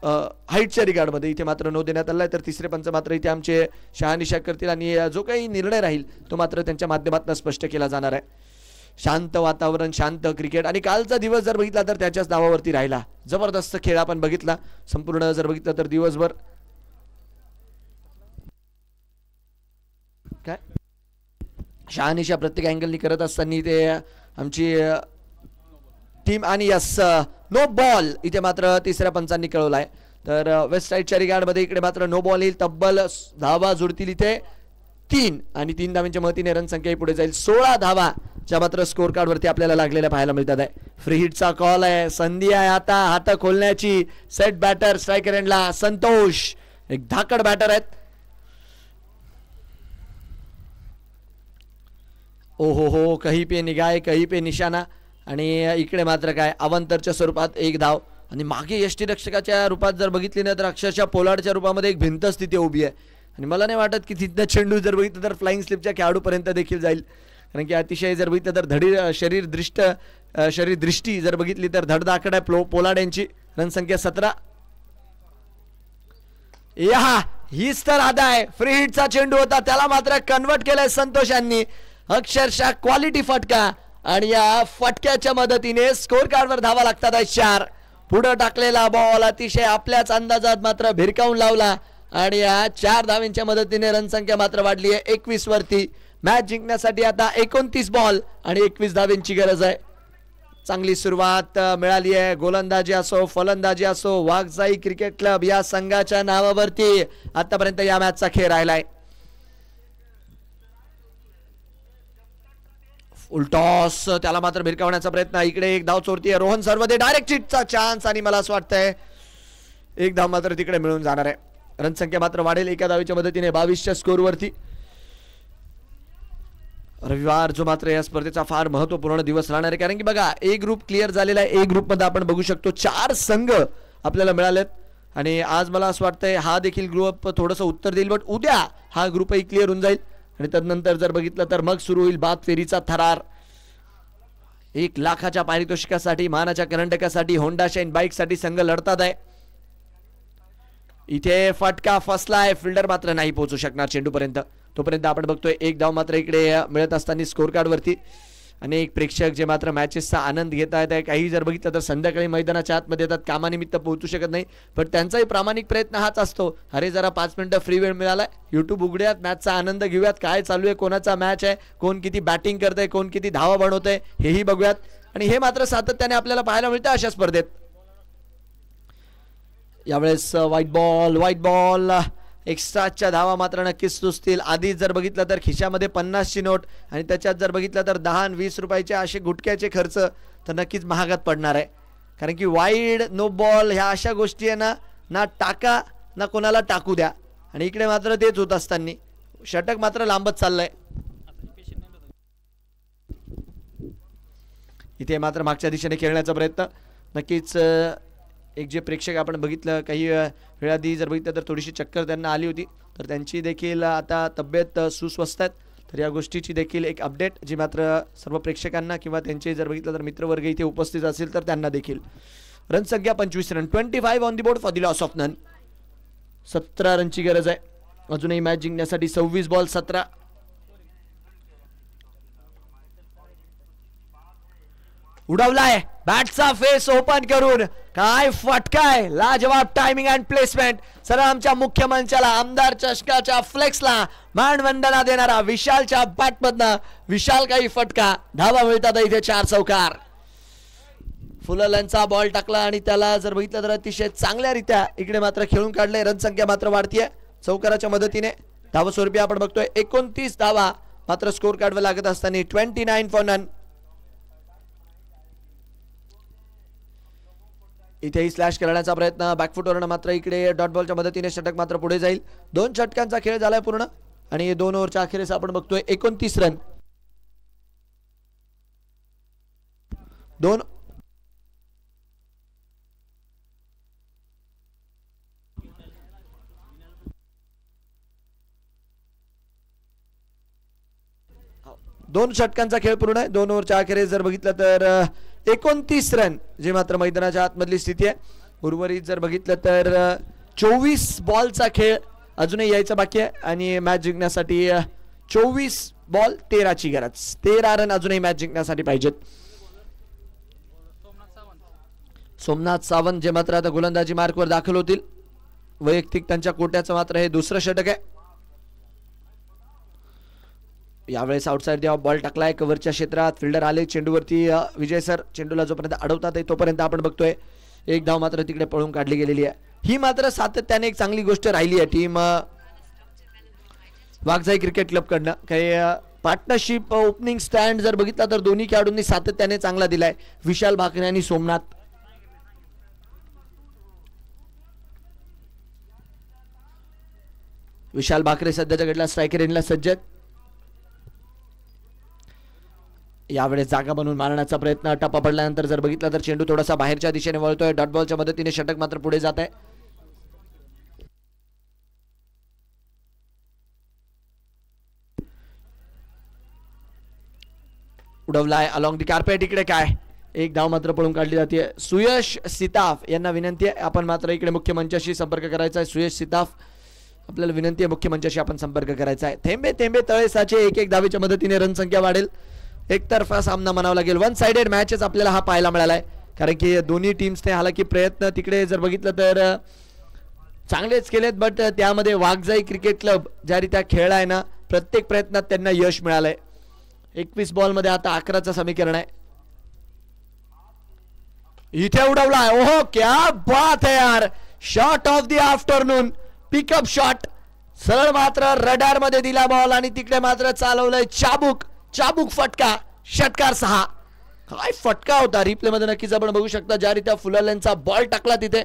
हाईटच्या रिगार्डमध्ये इथे मात्र नो देण्यात आला आहे. तर तिसरे पंच मात्र इथे आमचे शहानिशा करतील आणि जो काही निर्णय राहील तो मात्र त्यांच्या माध्यमातून स्पष्ट केला जाणार आहे. शांत वातावरण, शांत क्रिकेट आणि कालचा दिवस जर बघितला तर त्याच्याच नावावरती राहिला. जबरदस्त खेळ आपण बघितला संपूर्ण जर बघितलं तर दिवसभर. काय शहानिशा प्रत्येक अँगलनी करत असताना ते आमची टीम आणि यस नो बॉल इथे मात्र तिसऱ्या पंचांनी कळवलाय. तर वेस्ट साईडच्या रिगार्डमध्ये इकडे मात्र नो बॉल येईल. तब्बल धावा जुळतील इथे 3 आणि 3 धावांच्या मदतीने रनसंख्या पुढे जाईल. 16 धावा ज्या मात्र स्कोर कार्ड वरती आपल्याला लागलेल्या पाहायला मिळतात आहे. फ्री हिटचा कॉल आहे. संधी आहे आता हात खोलण्याची. सेट बॅटर स्ट्रायकर एंडला संतोष एक धाकड बॅटर आहेत. ओहो हो कहीं पे निगाह कहीं पे निशाणा आणि इकडे मात्र काय अवंतरच्या स्वरूपात एक धाव आणि मागे यष्टीरक्षकाच्या रूपात जर बघितली ना तर अक्षरशः पोलार्डच्या रूपामध्ये एक भिंतच तिथे उभी आहे आणि मला नाही वाटत की तिथनं चेंडू जर बघितलं तर फ्लाइंग स्लिपच्या खेळाडूपर्यंत देखील जाईल. कारण की अतिशय जर बघितलं तर शरीरदृष्टी जर बघितली तर धडधाकड आहे पोलार्ड यांची. रनसंख्या 17. या हीच तर आदा आहे. फ्री हिटचा चेंडू होता त्याला मात्र कन्वर्ट केलंय संतोष यांनी. अक्षरशः क्वालिटी फटका आणि या फटक्याच्या मदतीने स्कोर कार्डवर धावा लागतात 4. पुढे टाकलेला बॉल अतिशय आपल्याच अंदाजात मात्र भिरकावून लावला आणि या 4 धावांच्या मदतीने रनसंख्या मात्र वाढली आहे 21 वरती. मॅच जिंकण्यासाठी आता 29 बॉल आणि 21 धावांची गरज आहे. चांगली सुरुवात मिळाली आहे. गोलंदाजी असो फलंदाजी असो वाघजाई क्रिकेट क्लब या संघाच्या नावावरती आतापर्यंत या मॅचचा खेळ राहिलाय. उलटॉस त्याला मात्र भिरकावण्याचा प्रयत्न. इकडे एक धाव चोरतीये रोहन सरवदे. डायरेक्ट चिटचा चान्स आणि मला असं वाटतंय एक धाव मात्र तिकडे मिळून जाणार आहे. रनसंख्या मात्र वाढेल एका धावेच्या मदतीने 22च्या स्कोरवरती. रविवार जो मात्र या स्पर्धेचा फार महत्वपूर्ण दिवस राहणार आहे कारण की बघा ए ग्रुप क्लिअर झालेला आहे. ए ग्रुप मध्ये आपण बघू शकतो 4 संघ आपल्याला मिळालेत आणि आज मला असं वाटतंय हा देखील ग्रुप थोडंसं उत्तर देईल. बट उद्या हा ग्रुपही क्लिअर होऊन जाईल आणि त्यानंतर जर बघितलं तर मग सुरू होईल बाद फेरीचा थरार. 1 लाखाच्या पारितोषिकासाठी मानाच्या करंडकासाठी होंडा शाईन बाईक साठी संघ लढतात आहे. इथे फटका फसलाय. फिल्डर मात्र नाही पोहोचू शकणार चेंडूपर्यंत. तोपर्यंत आपण बघतोय एक धाव मात्र इकडे मिळत असताना स्कोर कार्ड वरती. अनेक प्रेक्षक जे मात्र मॅचेसचा आनंद घेत आहेत. काही जर बघितलं तर संध्याकाळी मैदानाच्या आतमध्ये येतात कामानिमित्त पोहोचू शकत नाही पण त्यांचाही प्रामाणिक प्रयत्न हाच असतो. अरे जरा 5 मिनिटं फ्री वेळ मिळालाय युट्यूब उघड्यात मॅचचा आनंद घेऊयात. काय चालू आहे कोणाचा मॅच आहे कोण किती बॅटिंग करतंय कोण किती धावा बनवतंय हेही बघूयात आणि हे मात्र सातत्याने आपल्याला पाहायला मिळतं अशा स्पर्धेत. यावेळेस व्हाईट बॉल एक्स्ट्राच्या धावा मात्र नक्कीच सुचतील. आधी जर बघितलं तर खिशामध्ये 50ची नोट आणि त्याच्यात जर बघितलं तर 10 आणि 20 रुपयाचे असे गुटक्याचे खर्च तर नक्कीच महागात पडणार आहे. कारण की वाईड नो बॉल ह्या अशा गोष्टी आहे ना टाका ना कोणाला टाकू द्या आणि इकडे मात्र तेच होत असताना षटक मात्र लांबच चाललंय. इथे मात्र मागच्या दिशेने खेळण्याचा प्रयत्न. नक्कीच एक जे प्रेक्षक आपण बघितलं काही वेळाआधी जर बघितलं तर थोडीशी चक्कर त्यांना आली होती तर त्यांची देखील आता तब्येत सुस्वस्थ आहेत. तर या गोष्टीची देखील एक अपडेट जी मात्र सर्व प्रेक्षकांना किंवा त्यांचे जर बघितलं तर मित्रवर्ग इथे उपस्थित असेल तर त्यांना देखील. रनसंख्या 25 run 25 on the board for the loss of none. 17 रनची गरज आहे अजूनही मॅच जिंकण्यासाठी. 26 बॉल 17. उडवलाय बॅटचा फेस ओपन करून. काय फटकाय लाजवाब टायमिंग अँड प्लेसमेंट. सरळ आमच्या मुख्य मंचाला आमदार चषकाच्या फ्लेक्सला मानवंदना देणारा विशालच्या बॅटमधनं विशाल काही फटका. धावा मिळतात इथे 4 चौकार. फुललनचा बॉल टाकला आणि त्याला जर बघितलं तर अतिशय चांगल्यारीत्या इकडे मात्र खेळून काढले. रनसंख्या मात्र वाढतीये चौकाराच्या मदतीने. धावा स्वरूपी आपण बघतोय 29 धावा मात्र स्कोर कार्डवर लागत असताना 29 फॉर नन. इथेही स्लॅश करण्याचा प्रयत्न बॅकफुटवरनं मात्र इकडे डॉट बॉलच्या मदतीने षटक मात्र पुढे जाईल. 2 षटकांचा खेळ झालाय पूर्ण आणि 2 ओव्हरच्या अखेरीस आपण बघतोय 29 रन. 2 षटकांचा खेळ पूर्ण आहे. 2 ओव्हरच्या अखेरीस जर बघितलं तर 29 रन जे मात्र मैदानाच्या आतमधली स्थिती आहे. उर्वरित जर बघितलं तर 24 बॉलचा खेळ अजूनही यायचा बाकी आहे आणि मॅच जिंकण्यासाठी 24 बॉल 13ची गरज. 13 रन अजूनही मॅच जिंकण्यासाठी पाहिजेत. सोमनाथ सावंत जे मात्र आता गोलंदाजी मार्कवर दाखल होतील. वैयक्तिक त्यांच्या कोट्याचं मात्र हे दुसरं षटक आहे. यावेळेस आउटसाइड देवा बॉल टाकलाय कव्हरच्या क्षेत्रात. फिल्डर आले चेंडूवरती. विजय सर चेंडूला जोपर्यंत अडवतात तोपर्यंत आपण बघतोय एक धाव मात्र तिकडे पळून काढली गेलेली आहे. ही मात्र सातत्याने एक चांगली गोष्ट राहिली आहे टीम वाघजाई क्रिकेट क्लब कडनं. काही पार्टनरशिप ओपनिंग स्टँड जर बघितला तर दोन्ही खेळाडूंनी सातत्याने चांगला दिलाय. विशाल भाकरे आणि सोमनाथ. विशाल भाकरे सध्याच्या घडला स्ट्रायकर एंडला सज्ज आहेत. यावेळेस जागा बनवून मारण्याचा प्रयत्न. टप्पा पडल्यानंतर जर बघितला तर चेंडू थोडासा बाहेरच्या दिशेने वळतोय. डॉट बॉलच्या मदतीने षटक मात्र पुढे जात आहे. उडवलाय अलॉंग दी कार्पेट. इकडे काय एक धाव मात्र पळून काढली जाते. सुयश सिताफ यांना विनंती आहे आपण मात्र इकडे मुख्य मंचाशी संपर्क करायचा आहे. सुयश सिताफ आपल्याला विनंती आहे मुख्य मंचाशी आपण संपर्क करायचा आहे. थेंबे थेंबे तळे साचे. एक एक धावेच्या मदतीने रन संख्या वाढेल. एकतर्फा सामना म्हणावा लागेल. वन साइडेड मॅचेस आपल्याला हा पाहायला मिळालाय कारण की दोन्ही टीम्सने हालाकी प्रयत्न तिकडे जर बघितलं तर चांगलेच केलेत बट त्यामध्ये वाघजाई क्रिकेट क्लब ज्या रीत्या खेळलाय ना प्रत्येक प्रयत्नात त्यांना यश मिळालंय. 21 बॉलमध्ये आता 11चं समीकरण आहे. इथे उडवलाय. ओहो क्या बात है यार. Shot of the afternoon. Pickup shot. सरळ मात्र रडार मध्ये दिला बॉल आणि तिकडे मात्र चालवलंय चाबूक. चाबूक फटका. षटकार 6. काय फटका होता. रिप्ले मध्ये नक्कीच आपण बघू शकता ज्या रीत्या फुलाल्यांचा बॉल टाकला तिथे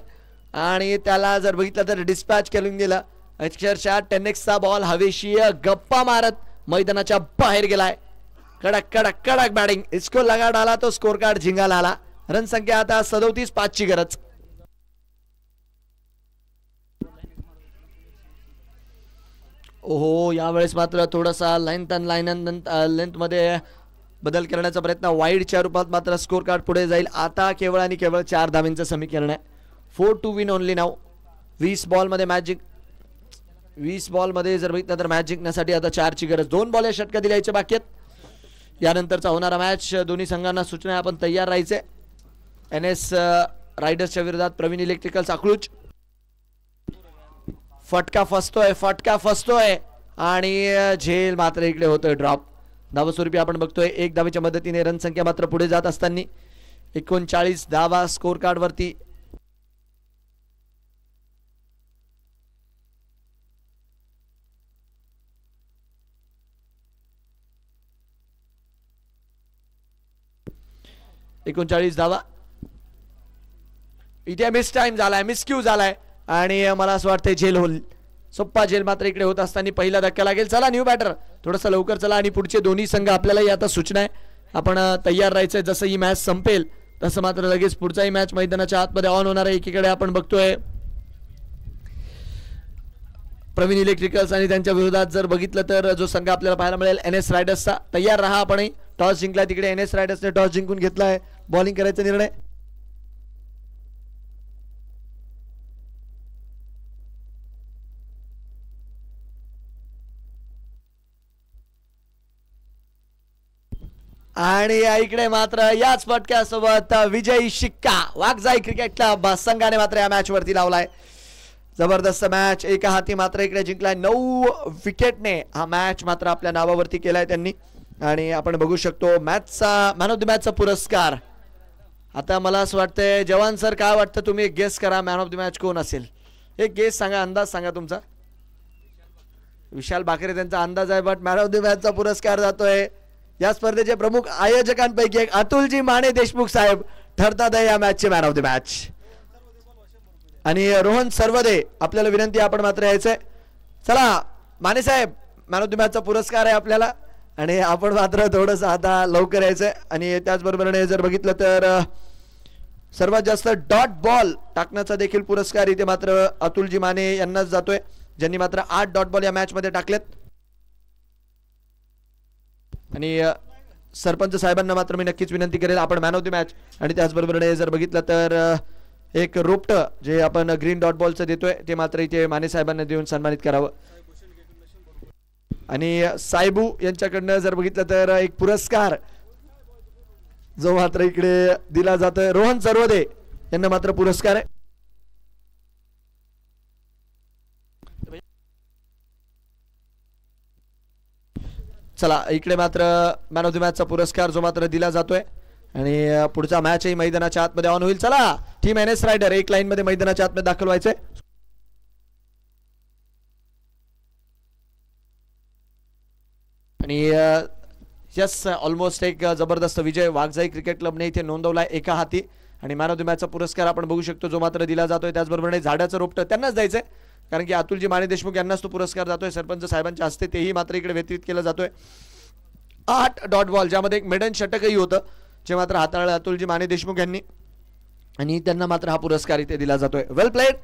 आणि त्याला जर बघितलं तर डिस्पॅच करून गेला. अक्षरशः 10x बॉल हवेशी गप्पा मारत मैदानाच्या बाहेर गेलाय. कडक कडक कडक बॅटिंग. इसको लगा डाला तो स्कोर कार्ड झिंगाला आला. रन संख्या आता 37. 5ची गरज. ओहो यावेळेस मात्र थोडासा लेंथ मध्ये बदल करण्याचा प्रयत्न. वाईडच्या रूपात मात्र स्कोर कार्ड पुढे जाईल. आता केवळ आणि केवळ 4 धावांचं समीकरण आहे. 4 to win ओनली नाव. 20 बॉलमध्ये मॅच 20 बॉलमध्ये जर बघितलं तर मॅच जिंकण्यासाठी आता 4ची गरज. 2 बॉल या षटकात द्यायचे बाकी आहेत. यानंतरचा होणारा मॅच दोन्ही संघांना सूचना आपण तयार राहायचे. NS रायडर्सच्या विरोधात प्रवीण इलेक्ट्रिकल्स अकलूज. फटका फसतोय आणि झेल मात्र इकडे होतोय ड्रॉप. धावस्वरूपी आपण बघतोय 1 धावेच्या मदतीने रन संख्या मात्र पुढे जात असताना 39 धावा स्कोर कार्ड वरती. धावा. इथे मिस टाइम झालाय. मिसक्यू झालाय आणि मला असं वाटतंय झेल होईल. सोप्पा झेल मात्र इकडे होत असताना पहिला धक्का लागेल. चला न्यू बॅटर थोडंसं लवकर चला आणि पुढचे दोन्ही संघ आपल्यालाही आता सूचना आहे आपण तयार राहायचंय. जसं ही मॅच संपेल तसं मात्र लगेच पुढचाही मॅच मैदानाच्या आतमध्ये ऑन होणार आहे. एकीकडे आपण बघतोय प्रवीण इलेक्ट्रिकल्स आणि त्यांच्या विरोधात जर बघितलं तर जो संघ आपल्याला पाहायला मिळेल NS रायडर्सचा. तयार राहा आपणही. टॉस जिंकला तिकडे NS रायडर्सने टॉस जिंकून घेतलाय. बॉलिंग करायचा निर्णय. आणि इकडे मात्र याच फटक्यासोबत विजयी शिक्का वाघजाई क्रिकेट क्लब संघाने मात्र या मॅच वरती लावलाय. जबरदस्त मॅच. एका हाती मात्र इकडे जिंकलाय. 9 विकेटने हा मॅच मात्र आपल्या नावावरती केलाय त्यांनी. आणि आपण बघू शकतो मॅचचा मॅन ऑफ द मॅचचा पुरस्कार. आता मला असं वाटतंय जवान सर काय वाटतं तुम्ही एक गेस करा मॅन ऑफ द मॅच कोण असेल. एक गेस सांगा. अंदाज सांगा तुमचा. विशाल भाकरे त्यांचा अंदाज आहे बट मॅन ऑफ द मॅचचा पुरस्कार जातोय या स्पर्धेचे प्रमुख आयोजकांपैकी एक अतुलजी माने देशमुख साहेब ठरतात या मॅचचे मॅन ऑफ द मॅच. आणि रोहन सर्वदे आपल्याला विनंती आपण मात्र यायचंय. चला माने साहेब मॅन ऑफ द मॅचचा पुरस्कार आहे आपल्याला आणि आपण मात्र थोडंसं आता लवकर यायचंय. आणि त्याचबरोबर जर बघितलं तर सर्वात जास्त डॉट बॉल टाकण्याचा देखील पुरस्कार इथे मात्र अतुलजी माने यांनाच जातोय ज्यांनी मात्र 8 डॉट बॉल या मॅच मध्ये टाकलेत. आणि सरपंच साहेबांना मात्र मी नक्कीच विनंती करेल आपण मॅन ऑफ द मॅच आणि त्याचबरोबर जर बघितलं तर एक रोपटं जे आपण ग्रीन डॉट बॉलचं देतोय ते मात्र इथे माने साहेबांना देऊन सन्मानित करावं. आणि साहेबू यांच्याकडनं जर बघितलं तर एक पुरस्कार जो मात्र इकडे दिला जातोय. रोहन सर्वदे यांना मात्र पुरस्कार आहे. चला इकडे मात्र मॅन ऑफ द मॅचचा पुरस्कार जो मात्र दिला जातोय आणि पुढचा मॅचही मैदानाच्या आतमध्ये ऑन होईल. चला टीम NS रायडर एक लाईन मध्ये मैदानाच्या आतमध्ये दाखल व्हायचंय. आणि यस ऑलमोस्ट एक जबरदस्त विजय वाघजाई क्रिकेट क्लबने इथे नोंदवलाय एका हाती. आणि मॅन ऑफ द मॅचचा पुरस्कार आपण बघू शकतो जो मात्र दिला जातोय. त्याचबरोबर झाडाचं रोपटं त्यांनाच द्यायचंय कारण की अतुलजी माने देशमुख यांनाच तो पुरस्कार जातोय सरपंच साहेबांच्या हस्ते. तेही मात्र इकडे वितरित केलं जातोय. 8 डॉट बॉल ज्यामध्ये एक मेडन षटकही होतं जे मात्र हाताळलं अतुलजी माने देशमुख यांनी आणि त्यांना मात्र हा पुरस्कार इथे दिला जातोय. वेल प्लेड.